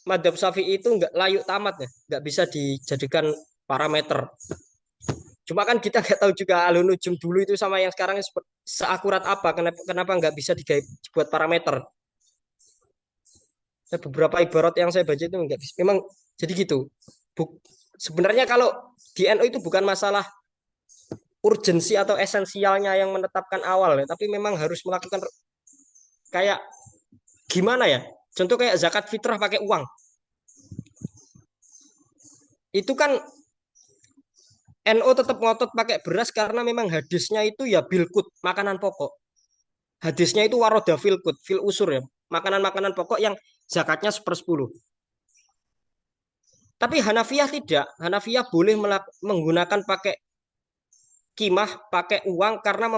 madhab syafi'i itu nggak layuk tamat ya. Nggak bisa dijadikan parameter. Cuma kan kita nggak tahu juga ahlu nujum dulu itu sama yang sekarang seakurat apa. Kenapa nggak bisa dibuat parameter. Beberapa ibarat yang saya baca itu enggak memang jadi gitu. Sebenarnya kalau di NU itu bukan masalah urgensi atau esensialnya yang menetapkan awal ya, tapi memang harus melakukan kayak gimana ya? Contoh kayak zakat fitrah pakai uang. Itu kan NU tetap ngotot pakai beras karena memang hadisnya itu ya bilkut, makanan pokok. Hadisnya itu waroda filkut, fil usur ya. Makanan-makanan pokok yang zakatnya 1/10. Tapi Hanafiyah tidak. Hanafiyah boleh menggunakan pakai kimah, pakai uang karena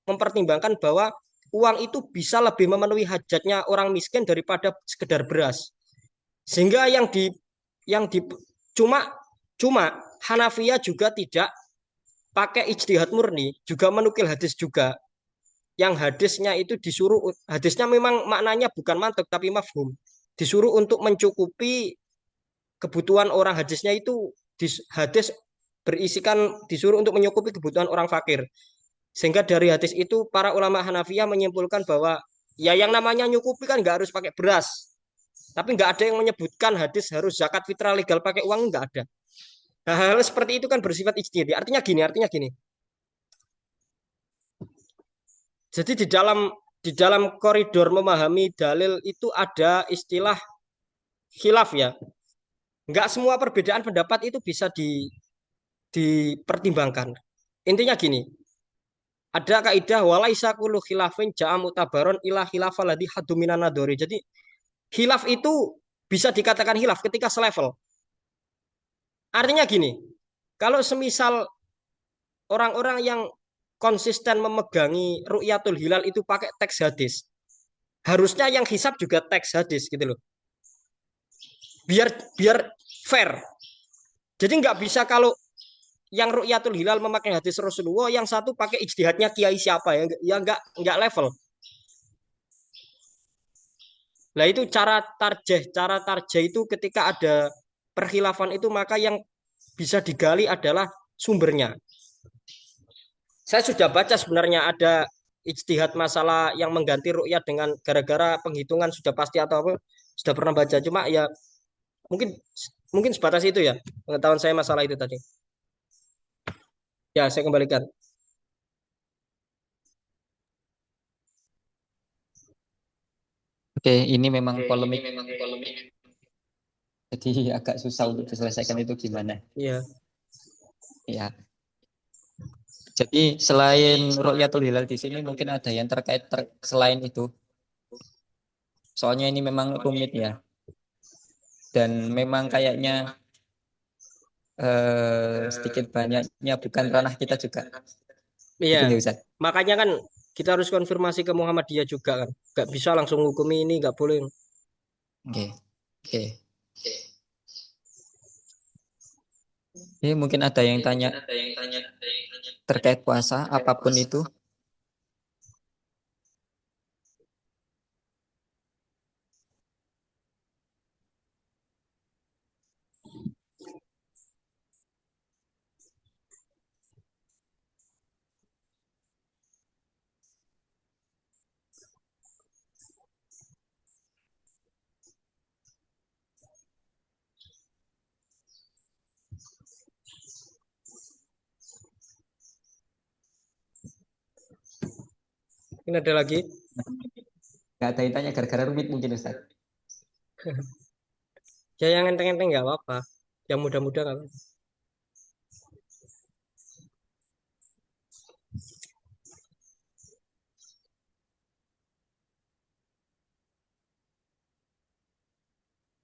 mempertimbangkan bahwa uang itu bisa lebih memenuhi hajatnya orang miskin daripada sekedar beras. Sehingga yang di cuma cuma Hanafiyah juga tidak pakai ijtihad murni, juga menukil hadis juga. Yang hadisnya itu disuruh hadisnya memang maknanya bukan mantuk tapi mafhum. Disuruh untuk mencukupi kebutuhan orang hadisnya itu hadis berisikan disuruh untuk mencukupi kebutuhan orang fakir. Sehingga dari hadis itu para ulama Hanafiyah menyimpulkan bahwa ya yang namanya nyukupi kan nggak harus pakai beras. Tapi nggak ada yang menyebutkan hadis harus zakat fitrah legal pakai uang nggak ada. Nah, hal seperti itu kan bersifat ijtihadi. Artinya gini. Jadi di dalam koridor memahami dalil itu ada istilah khilaf ya. Nggak semua perbedaan pendapat itu bisa dipertimbangkan. Intinya gini, ada kaidah walaisa kullu khilafin ja'a mutabaron ila khilafal ladzi haddu minan nadori. Jadi khilaf itu bisa dikatakan khilaf ketika selevel. Artinya gini, kalau semisal orang-orang yang konsisten memegangi ru'yatul hilal itu pakai teks hadis, harusnya yang hisab juga teks hadis gitu loh. Biar biar fair. Jadi nggak bisa kalau yang ru'yatul hilal memakai hadis Rasulullah, yang satu pakai ijtihadnya kiai siapa ya nggak level. Nah itu cara tarjeh itu ketika ada perkhilafan itu maka yang bisa digali adalah sumbernya. Saya sudah baca sebenarnya ada ijtihad masalah yang mengganti ru'yat dengan gara-gara penghitungan sudah pasti atau apa, sudah pernah baca. Cuma ya mungkin mungkin sebatas itu ya pengetahuan saya masalah itu tadi. Ya, saya kembalikan. Oke, ini memang polemik. Jadi agak susah untuk diselesaikan itu gimana. Iya, Ya. Jadi selain Rukyatul Hilal di sini mungkin ada yang terkait selain itu. Soalnya ini memang rumit ya. Dan memang kayaknya sedikit banyaknya bukan ranah kita juga. iya. Gitu ya Ustaz. Makanya kan kita harus konfirmasi ke Muhammadiyah juga kan. Gak bisa langsung hukumi ini, gak boleh. Oke. Oke. Mungkin ada yang tanya terkait puasa, apapun itu. Ini ada lagi. Nggak ada yang tanya gara-gara rumit mungkin Ustaz. Ya yang enteng-enteng nggak apa-apa. Yang mudah-mudah nggak apa-apa.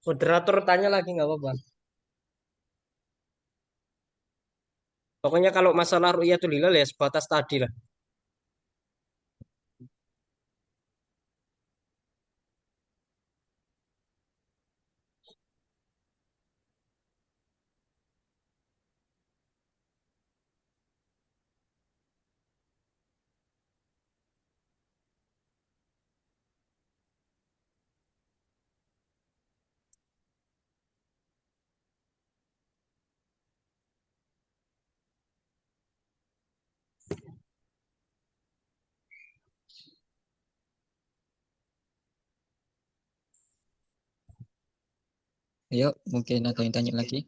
Moderator tanya lagi nggak apa-apa. Pokoknya kalau masalah ru'yatul hilal ya sebatas tadi lah. Yuk, mungkin ada yang tanya lagi.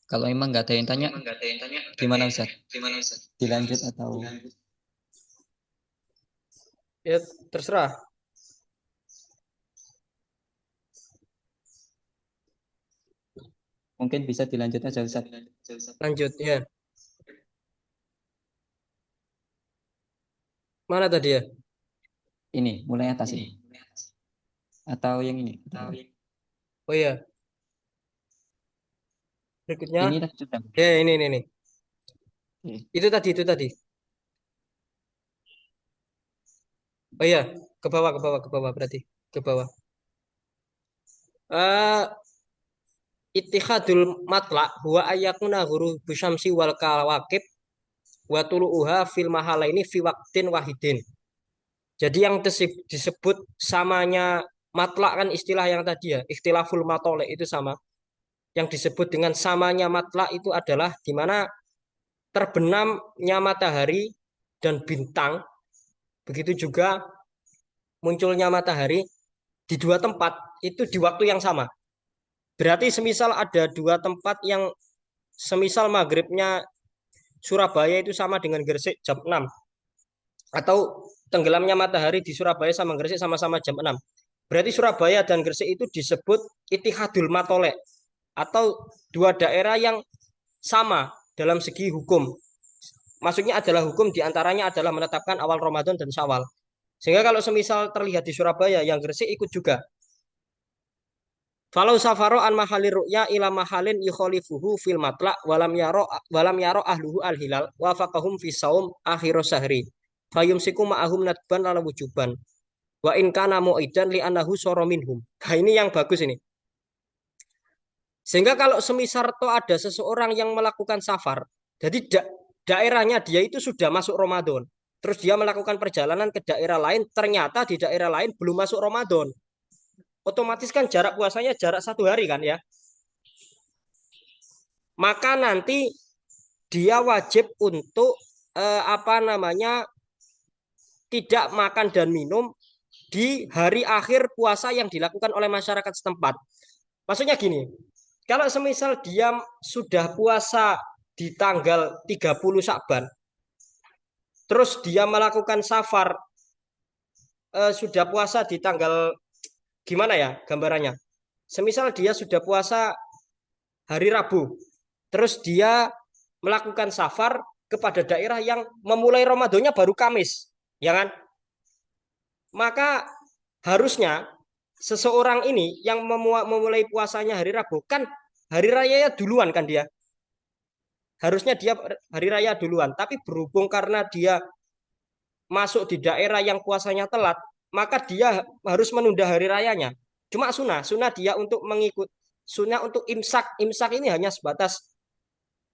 Kalau emang nggak ada yang tanya, gimana Ustaz? Dilanjut atau Ya terserah. mungkin bisa dilanjut aja Ustaz? Lanjut ya. Mana tadi ya? Ini, mulai atas ini. Atau yang ini? Oh iya, berikutnya. Ini tadi sudah. Ya ini nih. Oke. Itu tadi. Oh iya, ke bawah berarti. Ke bawah. Eh Ittihadul matla huwa ayyakuna huru bisyamsi wal kawakib wa tulu'uha fil mahalaini fi waqtin wahidin. Jadi yang disebut samanya matla kan istilah yang tadi ya, ikhtilaful matole itu sama. Yang disebut dengan samanya matla itu adalah di mana terbenamnya matahari dan bintang, begitu juga munculnya matahari di dua tempat itu di waktu yang sama. Berarti semisal ada dua tempat yang semisal maghribnya Surabaya itu sama dengan Gresik jam 6 atau tenggelamnya matahari di Surabaya sama Gresik sama-sama jam 6. Berarti Surabaya dan Gresik itu disebut Itihadul Matolek atau dua daerah yang sama dalam segi hukum. Maksudnya adalah hukum diantaranya adalah menetapkan awal Ramadan dan Syawal. Sehingga kalau semisal terlihat di Surabaya, yang Gresik ikut juga. Falau safaro an mahalir ru'ya ila mahalin yukhalifuhu fil matla walam yaro ahluhu al hilal wa faqahum fi saum akhiru sahri fayumsiku ma'ahum nadban lala wujuban wa in kana mu'idan li annahu soro minhum. Nah, ini yang bagus ini. Sehingga kalau semisal toh ada seseorang yang melakukan safar, jadi daerahnya dia itu sudah masuk Ramadan. Terus dia melakukan perjalanan ke daerah lain, ternyata di daerah lain belum masuk Ramadan. Otomatis kan jarak puasanya jarak 1 hari kan ya. Maka nanti dia wajib untuk apa namanya tidak makan dan minum di hari akhir puasa yang dilakukan oleh masyarakat setempat. Maksudnya gini, kalau semisal dia sudah puasa di tanggal 30 Syakban, terus dia melakukan safar sudah puasa di tanggal gimana ya gambarannya? Semisal dia sudah puasa hari Rabu, terus dia melakukan safar kepada daerah yang memulai Ramadannya baru Kamis, ya kan? Maka harusnya seseorang ini yang memulai puasanya hari Rabu kan hari raya duluan kan dia. Harusnya dia hari raya duluan, tapi berhubung karena dia masuk di daerah yang puasanya telat, maka dia harus menunda hari rayanya. Cuma sunnah dia untuk mengikut Sunnah untuk imsak. Imsak ini hanya sebatas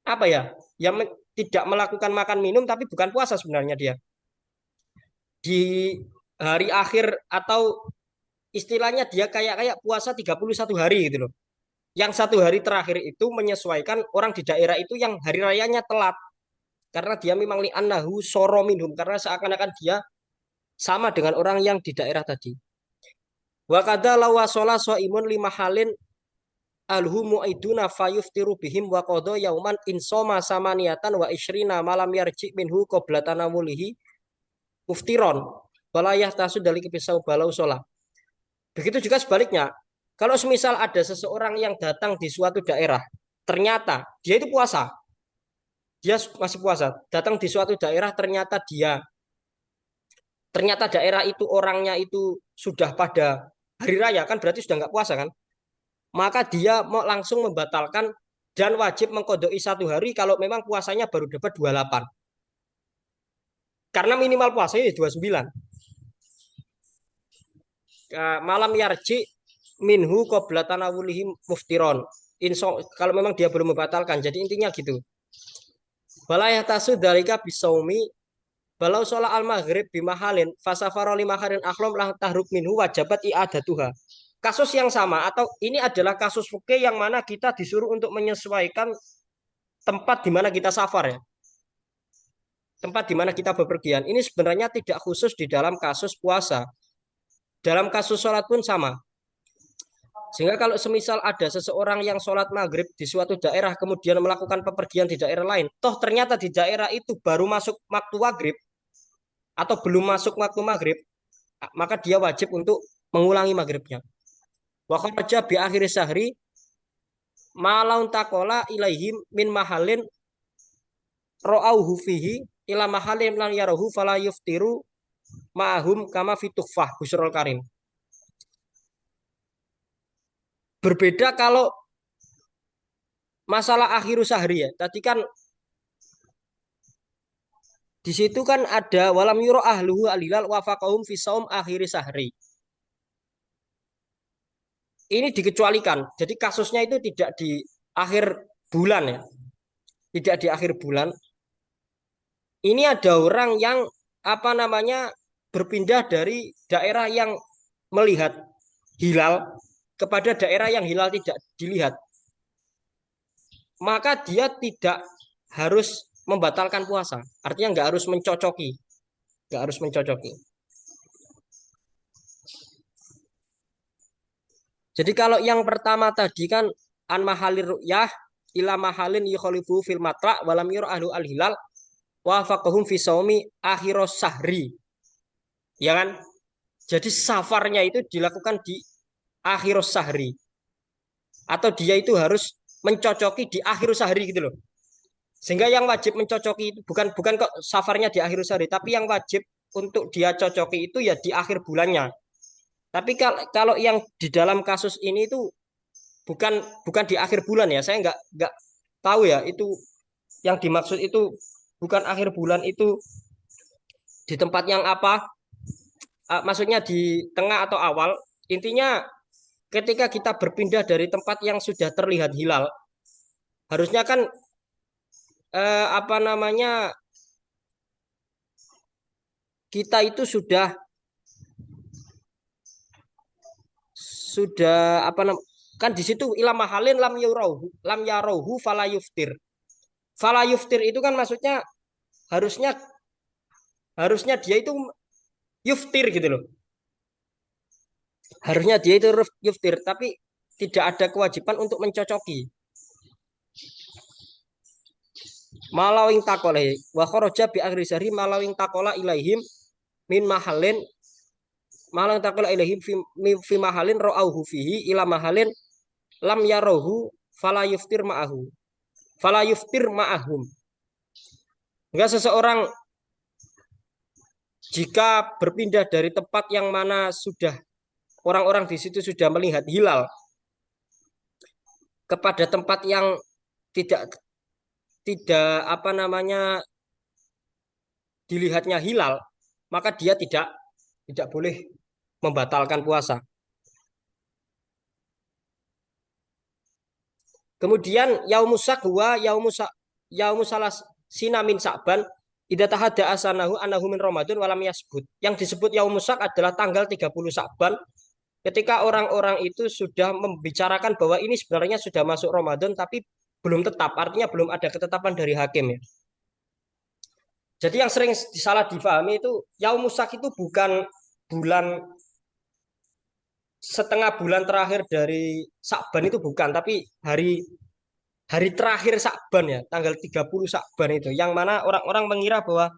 apa ya? Tidak melakukan makan minum tapi bukan puasa sebenarnya dia. Di hari akhir atau istilahnya dia kayak kayak puasa 31 hari gitu loh. Yang satu hari terakhir itu menyesuaikan orang di daerah itu yang hari rayanya telat karena dia memang li'annahu soro minhum karena seakan-akan dia sama dengan orang yang di daerah tadi. Wa kadza lawasola imun lima halin alhu mu'iduna fayuftiru bihim wa qadha yauman insoma samaniatan wa isrina malam yarji minhu qoblatana mulihi muftiron walayah tasud dari kepisau balau sholat. Begitu juga sebaliknya. Kalau semisal ada seseorang yang datang di suatu daerah, ternyata dia itu puasa, dia masih puasa, datang di suatu daerah, ternyata daerah itu orangnya itu sudah pada hari raya, kan berarti sudah nggak puasa kan? Maka dia mau langsung membatalkan dan wajib mengkodoi satu hari kalau memang puasanya baru dapat 28. Karena minimal puasanya 29. Malam yarji minhu qoblatan awulihi muftiron. Kalau memang dia belum membatalkan. Jadi intinya gitu. Walayah tasu dalika bisaumi balau sholat al maghrib bimahalin fasafaro lima harin akhlom lah tahruk minhu wajabat i'adatuha. Kasus yang sama atau ini adalah kasus fikih yang mana kita disuruh untuk menyesuaikan tempat di mana kita safar ya. Tempat di mana kita bepergian. Ini sebenarnya tidak khusus di dalam kasus puasa. Dalam kasus sholat pun sama. Sehingga kalau semisal ada seseorang yang sholat maghrib di suatu daerah kemudian melakukan pepergian di daerah lain, toh ternyata di daerah itu baru masuk waktu maghrib atau belum masuk waktu maghrib, maka dia wajib untuk mengulangi maghribnya. Wa kharaja bi akhir sahri malaun takola ilaihim min mahalin ro'auhu fihi ila mahalin lan yarahu fala yuftiru ma'ahum kama fitukhfah Busrul Karim. Berbeda kalau masalah akhir sahri ya. Tadi kan di situ kan ada walam yuro ahluhu alilal wafaqahum fi saum akhir sahri. Ini dikecualikan. Jadi kasusnya itu tidak di akhir bulan ya. Tidak di akhir bulan. Ini ada orang yang apa namanya berpindah dari daerah yang melihat hilal kepada daerah yang hilal tidak dilihat. Maka dia tidak harus membatalkan puasa. Artinya nggak harus mencocoki. Nggak harus mencocoki. Jadi kalau yang pertama tadi kan an mahalir ru'yah ila mahalin yukhalifu fil matra walam yur ahlu al hilal wa faqahum fi saumi akhiros sahri. Ya kan? Jadi safarnya itu dilakukan di akhiros sahri. Atau dia itu harus mencocoki di akhir sahri gitu loh. Sehingga yang wajib mencocoki itu bukan bukan kok safarnya di akhir sehari, tapi yang wajib untuk dia cocoki itu ya di akhir bulannya. Tapi kalau yang di dalam kasus ini itu bukan bukan di akhir bulan ya. Saya nggak tahu ya itu yang dimaksud itu bukan akhir bulan itu di tempat yang apa? Maksudnya di tengah atau awal. Intinya ketika kita berpindah dari tempat yang sudah terlihat hilal, harusnya kan apa namanya kita itu sudah apa namanya kan di situ ilam mahalin lam yarohu fala yuftir itu kan maksudnya harusnya harusnya dia itu yuftir gitu loh harusnya dia itu yuftir tapi tidak ada kewajiban untuk mencocoki malawing takole wa kharaja bi akhir sehari malawing takola ilaihim min mahalin malawing takola ilaihim fi mahalin ro'auhu fihi ila mahalin lam yarohu fala yuftir ma'ahum. Enggak seseorang jika berpindah dari tempat yang mana sudah orang-orang di situ sudah melihat hilal kepada tempat yang tidak tidak apa namanya dilihatnya hilal, maka dia tidak boleh membatalkan puasa. Kemudian yaumusak huwa yaumusalas sinamin Sa'ban idza tahadda asanahu anahu min Ramadan walam yasbut. Yang disebut yaumusak adalah tanggal 30 Sa'ban ketika orang-orang itu sudah membicarakan bahwa ini sebenarnya sudah masuk Ramadan tapi belum tetap, artinya belum ada ketetapan dari hakim ya. Jadi yang sering salah difahami itu yaumusak itu bukan bulan setengah bulan terakhir dari Sa'ban itu bukan, tapi hari hari terakhir Sa'ban ya, tanggal 30 Sa'ban itu, yang mana orang-orang mengira bahwa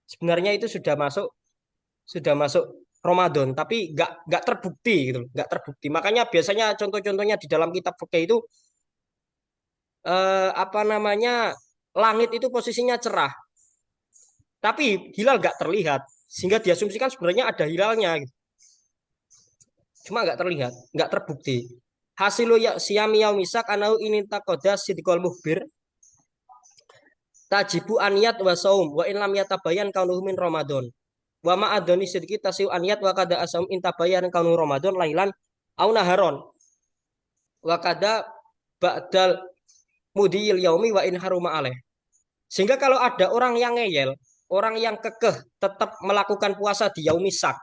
sebenarnya itu sudah masuk Ramadan, tapi nggak terbukti gitu, nggak terbukti. Makanya biasanya contoh-contohnya di dalam kitab fikih itu apa namanya langit itu posisinya cerah, tapi hilal nggak terlihat, sehingga diasumsikan sebenarnya ada hilalnya, gitu. Cuma nggak terlihat, nggak terbukti. Hasilu ya siyami yaumisak anau ini takoda sidqol muhbir tajibu aniyat wa saum wa in lam yatabayan kaunuhu min Ramadan. Wa ma adoni sidqi tasiu aniyat wa kada asam intabayan kaunuhu Ramadan lailan au naharon. Wa kada ba'dal mudiyil yaumi wa in haruma alaih. Sehingga kalau ada orang yang ngeyel, orang yang kekeh tetap melakukan puasa di yaumisak,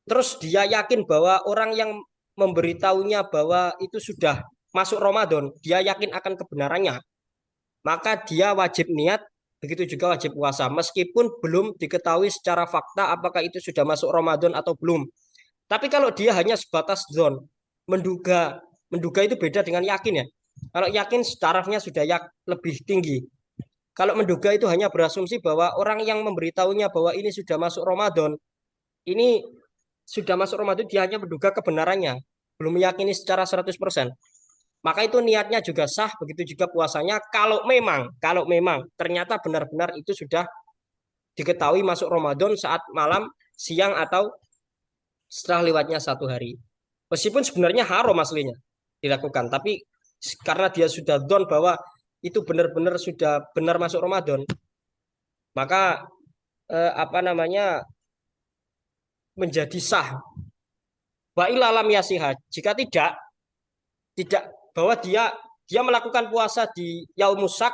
terus dia yakin bahwa orang yang memberitahunya bahwa itu sudah masuk Ramadan, dia yakin akan kebenarannya, maka dia wajib niat, begitu juga wajib puasa, meskipun belum diketahui secara fakta apakah itu sudah masuk Ramadan atau belum. Tapi kalau dia hanya sebatas zon, menduga, menduga itu beda dengan yakin ya. Kalau yakin tarafnya sudah lebih tinggi. Kalau menduga itu hanya berasumsi bahwa orang yang memberitahunya bahwa ini sudah masuk Ramadan, ini sudah masuk Ramadan, dia hanya menduga kebenarannya, belum meyakini secara 100%. Maka itu niatnya juga sah, begitu juga puasanya kalau memang ternyata benar-benar itu sudah diketahui masuk Ramadan saat malam, siang atau setelah lewatnya satu hari. Meskipun sebenarnya haram aslinya dilakukan, tapi karena dia sudah don bahwa itu benar-benar sudah benar masuk Ramadan, maka apa namanya menjadi sah. Wa ilalam yasiha. Jika tidak bahwa dia melakukan puasa di yaumusak,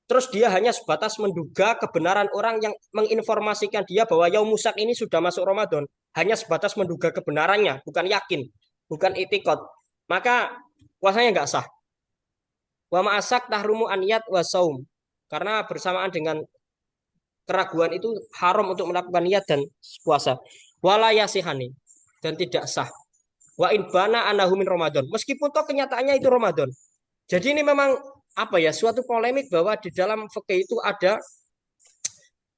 terus dia hanya sebatas menduga kebenaran orang yang menginformasikan dia bahwa yaumusak ini sudah masuk Ramadan, hanya sebatas menduga kebenarannya, bukan yakin, bukan itikot, maka puasanya nggak sah. Wa ma'asak tahrumu aniyat wa saum. Karena bersamaan dengan keraguan itu haram untuk melakukan niat dan puasa. Wala yasihani, dan tidak sah. Wa in bana anahu min Ramadan. Meskipun toh kenyataannya itu Ramadan. Jadi ini memang apa ya, suatu polemik bahwa di dalam fikih itu ada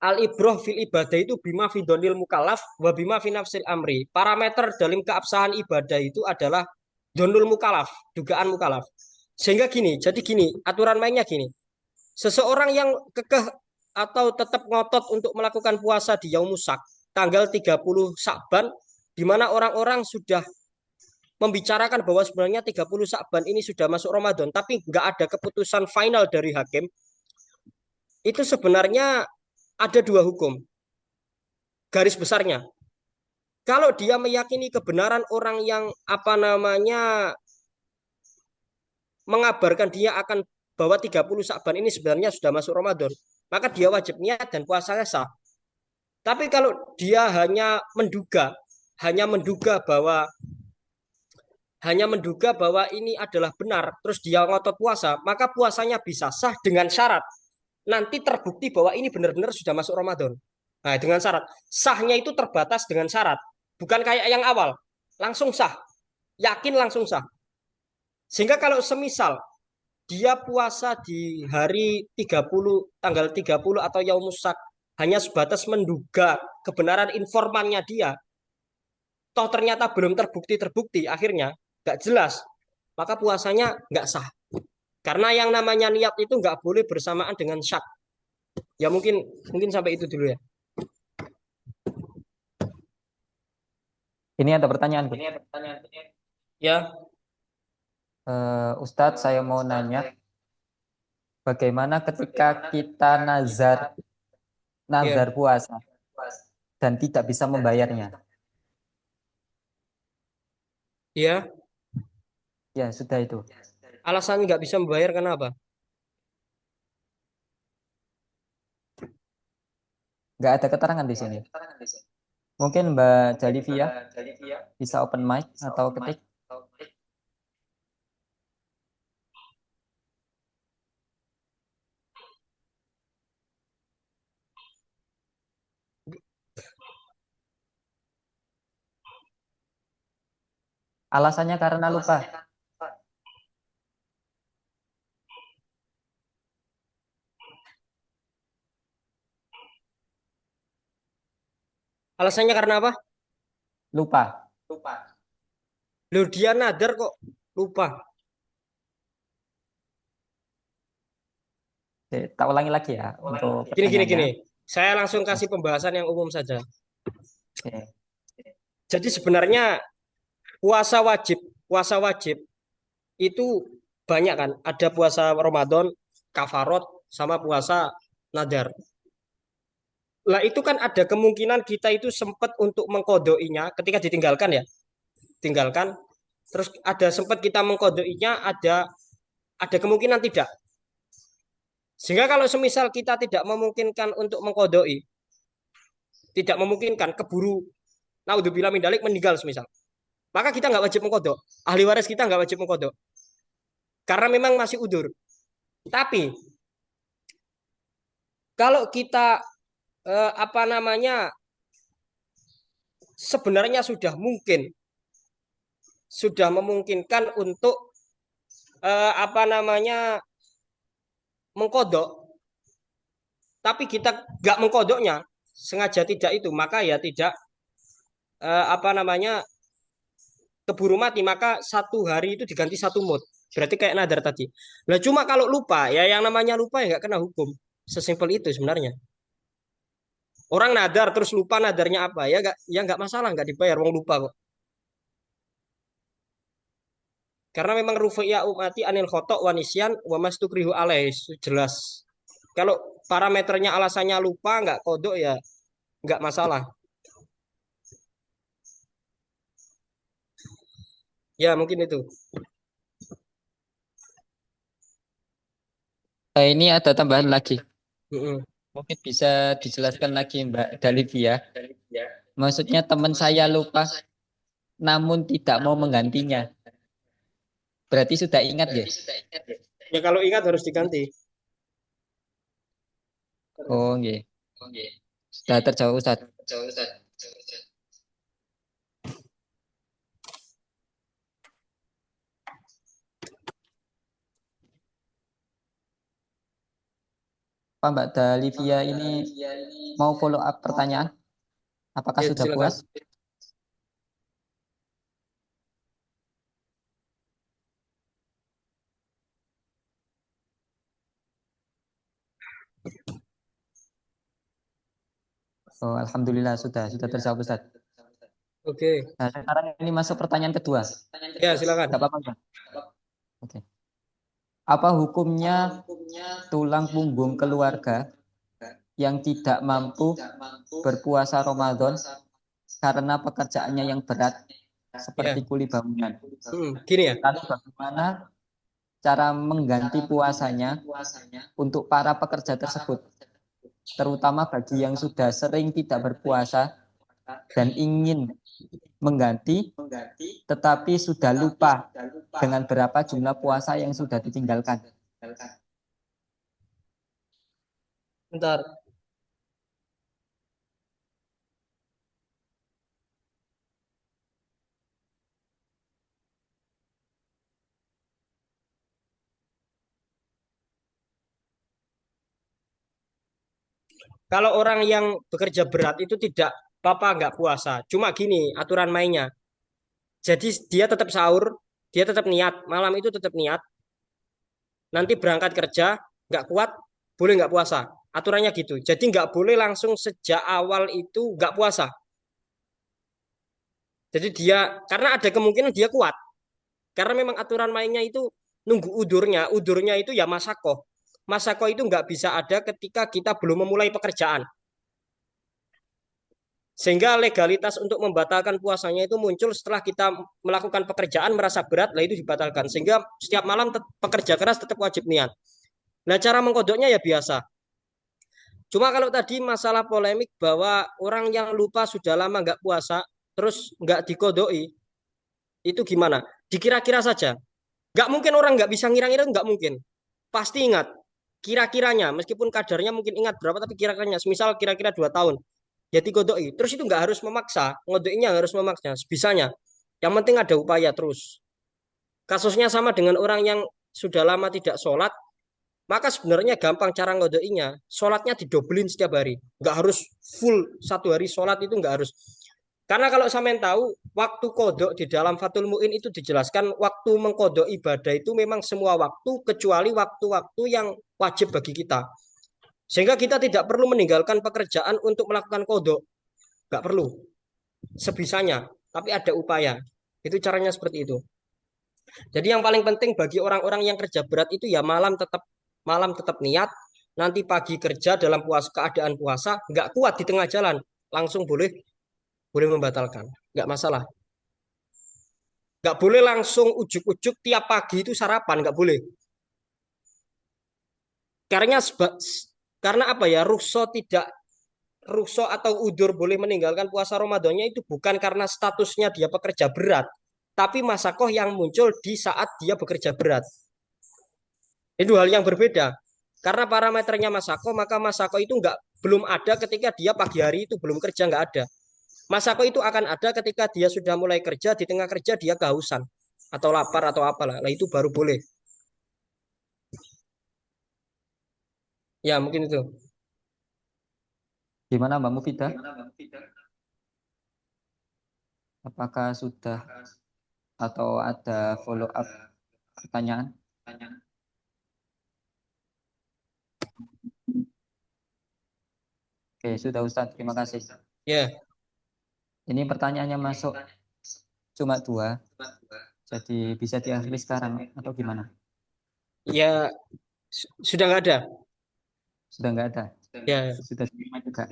al ibroh fil ibadah itu bima fi donil mukallaf wa bima fi nafsil amri. Parameter dalam keabsahan ibadah itu adalah donul mukallaf, dugaan mukallaf. Sehingga gini, jadi gini, aturan mainnya gini. Seseorang yang kekeh atau tetap ngotot untuk melakukan puasa di Yaumusak tanggal 30 Sa'ban, di mana orang-orang sudah membicarakan bahwa sebenarnya 30 Sa'ban ini sudah masuk Ramadan, tapi nggak ada keputusan final dari hakim, itu sebenarnya ada dua hukum garis besarnya. Kalau dia meyakini kebenaran orang yang apa namanya mengabarkan dia akan bahwa 30 Sa'ban ini sebenarnya sudah masuk Ramadan, maka dia wajib niat dan puasanya sah. Tapi kalau dia hanya menduga bahwa ini adalah benar, terus dia ngotot puasa, maka puasanya bisa sah dengan syarat nanti terbukti bahwa ini benar-benar sudah masuk Ramadan. Nah, dengan syarat sahnya itu terbatas dengan syarat, bukan kayak yang awal langsung sah, yakin langsung sah. Sehingga kalau semisal dia puasa di hari 30, tanggal 30 atau Yaumusak hanya sebatas menduga kebenaran informannya dia, toh ternyata belum terbukti akhirnya nggak jelas, maka puasanya nggak sah. Karena yang namanya niat itu nggak boleh bersamaan dengan syak. Ya mungkin mungkin sampai itu dulu ya. Ini ada pertanyaan, Bu. Ya, Ustadz, saya mau nanya, bagaimana ketika kita nazar nazar ya, puasa dan tidak bisa membayarnya? ya. Ya, sudah itu. Alasan nggak bisa membayar karena apa? Nggak ada keterangan di sini. Mungkin Mbak Jalivia bisa open mic atau ketik. Alasannya karena lupa. Alasannya karena apa? Lupa. Loh dia nadar kok lupa. Oke, tak ulangi lagi ya untuk Gini gini pertanyaannya. gini. Saya langsung Mas. kasih pembahasan yang umum saja. Oke. Jadi sebenarnya puasa wajib itu banyak kan. Ada puasa Ramadan, kafarot, sama puasa nadar. Lah itu kan ada kemungkinan kita itu sempat untuk mengkodoinya ketika ditinggalkan ya, tinggalkan. Terus ada sempat kita mengkodoinya, ada kemungkinan tidak. Sehingga kalau semisal kita tidak memungkinkan untuk mengkodoi, tidak memungkinkan keburu, naudzubillah min dalik meninggal semisal, maka kita nggak wajib mengkodok. Ahli waris kita nggak wajib mengkodok karena memang masih udur. Tapi kalau kita apa namanya sebenarnya sudah memungkinkan untuk apa namanya mengkodok, tapi kita nggak mengkodoknya, sengaja tidak itu, maka ya tidak apa namanya keburu mati, maka 1 hari itu diganti 1 mood. Berarti kayak nadar tadi. Nah cuma kalau lupa, ya yang namanya lupa ya nggak kena hukum. Sesimpel itu sebenarnya. Orang nadar terus lupa nadarnya apa ya nggak masalah nggak dibayar wong lupa kok. Karena memang rufiya umati anil khotok wanisian wa mastukrihu alaih jelas. Kalau parameternya alasannya lupa nggak kodok ya nggak masalah. Ya mungkin itu. Ini ada tambahan lagi. Mm-mm. Mungkin bisa dijelaskan lagi Mbak Dalivia. Maksudnya teman saya lupa namun tidak mau menggantinya. Berarti sudah ingat ya? Ya kalau ingat harus diganti. Oh, iya. Sudah terjawab Ustaz. Pak Mbak Dalivia ini mau follow up pertanyaan? Apakah Ya sudah silakan. puas? Oh, Alhamdulillah sudah terjawab Ustaz. Oke. Nah, sekarang ini masuk pertanyaan kedua. Ya silakan. Gak apa-apa Mbak? Oke. Apa hukumnya tulang punggung keluarga yang tidak mampu berpuasa Ramadan karena pekerjaannya yang berat seperti Ya. kuli bangunan? Gini ya. Lalu bagaimana cara mengganti puasanya untuk para pekerja tersebut, terutama bagi yang sudah sering tidak berpuasa dan ingin mengganti, tetapi sudah lupa dengan berapa jumlah puasa yang sudah ditinggalkan. Bentar. Kalau orang yang bekerja berat itu tidak apa-apa nggak puasa. Cuma gini aturan mainnya. Jadi dia tetap sahur, dia tetap niat, malam itu tetap niat. Nanti berangkat kerja nggak kuat, boleh nggak puasa. Aturannya gitu. Jadi nggak boleh langsung sejak awal itu nggak puasa. Jadi dia karena ada kemungkinan dia kuat. Karena memang aturan mainnya itu nunggu udurnya. Udurnya itu ya masako. Masako itu nggak bisa ada ketika kita belum memulai pekerjaan. Sehingga legalitas untuk membatalkan puasanya itu muncul setelah kita melakukan pekerjaan merasa berat, lah itu dibatalkan. Sehingga setiap malam pekerja keras tetap wajib niat. Nah, cara mengkodoknya ya biasa. Cuma kalau tadi masalah polemik bahwa orang yang lupa sudah lama nggak puasa, terus nggak dikodoi, itu gimana? Dikira-kira saja. Nggak mungkin orang nggak bisa ngira-ngira, nggak mungkin. Pasti ingat. Kira-kiranya, meskipun kadarnya mungkin ingat berapa, tapi kira-kiranya, misal kira-kira 2 tahun, ya dikodoi. Terus itu nggak harus memaksa, ngodoinya nggak harus memaksa, sebisanya. Yang penting ada upaya terus. Kasusnya sama dengan orang yang sudah lama tidak sholat, maka sebenarnya gampang cara ngodoinya. Sholatnya didobelin setiap hari. Nggak harus full 1 hari sholat itu nggak harus. Karena kalau sampean tahu, waktu kodok di dalam Fathul Mu'in itu dijelaskan waktu mengkodok ibadah itu memang semua waktu kecuali waktu-waktu yang wajib bagi kita. Sehingga kita tidak perlu meninggalkan pekerjaan untuk melakukan kodok. Nggak perlu. Sebisanya. Tapi ada upaya. Itu caranya seperti itu. Jadi yang paling penting bagi orang-orang yang kerja berat itu ya malam tetap niat, nanti pagi kerja dalam keadaan puasa, nggak kuat di tengah jalan, langsung boleh boleh membatalkan, nggak masalah. Nggak boleh langsung ujuk-ujuk tiap pagi itu sarapan, nggak boleh. Karena karena apa ya, rukso atau udur boleh meninggalkan puasa Ramadannya itu bukan karena statusnya dia pekerja berat, tapi masakoh yang muncul di saat dia bekerja berat. Itu hal yang berbeda. Karena parameternya Masako, maka Masako itu belum ada ketika dia pagi hari itu belum kerja, nggak ada. Masako itu akan ada ketika dia sudah mulai kerja, di tengah kerja dia kehausan atau lapar atau apalah. Lah itu baru boleh. Ya, mungkin itu. Gimana Mbak Mufidah? Apakah sudah atau ada follow up pertanyaan? Oke, sudah Ustadz. Terima kasih. Ya, Ini pertanyaannya masuk cuma 2, jadi bisa diakhiri sekarang atau gimana? ya sudah nggak ada. Sudah nggak ada? Ya, Sudah terima juga.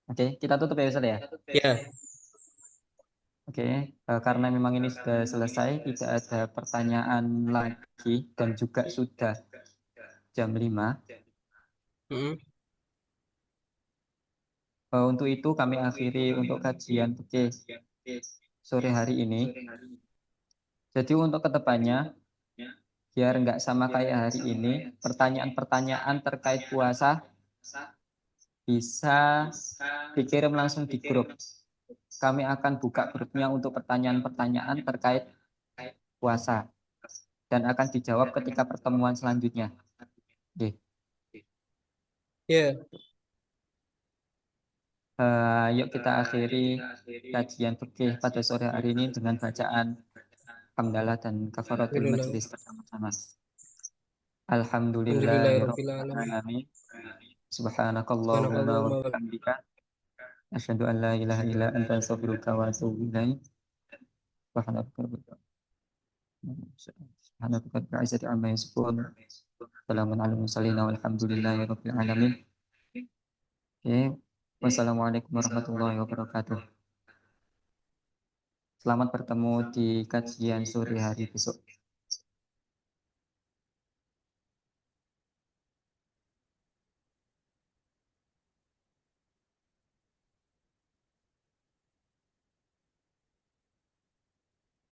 Oke, kita tutup ya Ustadz ya. ya, Oke, karena memang ini sudah selesai, tidak ada pertanyaan lagi dan juga sudah jam 5. mm, Untuk itu kami akhiri untuk kajian fikih sore hari ini. Jadi untuk kedepannya, biar nggak sama kayak hari ini, pertanyaan-pertanyaan terkait puasa bisa dikirim langsung di grup. Kami akan buka grupnya untuk pertanyaan-pertanyaan terkait puasa dan akan dijawab ketika pertemuan selanjutnya. Oke. ya. Yuk kita akhiri kajian fikih pada sore hari ini dengan bacaan hamdalah dan kafaratul Alhamdulillah. majelis bersama-sama. Alhamdulillahirobbilalamin. Alhamdulillahirobbilalamin. Subhanakallahumma wa Subhanakallahumma wa bihamdika asyhadu an la ilaha illa anta astaghfiruka wa atubu ilaik. Subhanaka rabbil izzati amma yasifun. Salamun alal mursalin walhamdulillahi rabbil alamin. Oke. Wassalamualaikum warahmatullahi wabarakatuh. Selamat bertemu di kajian sore hari besok.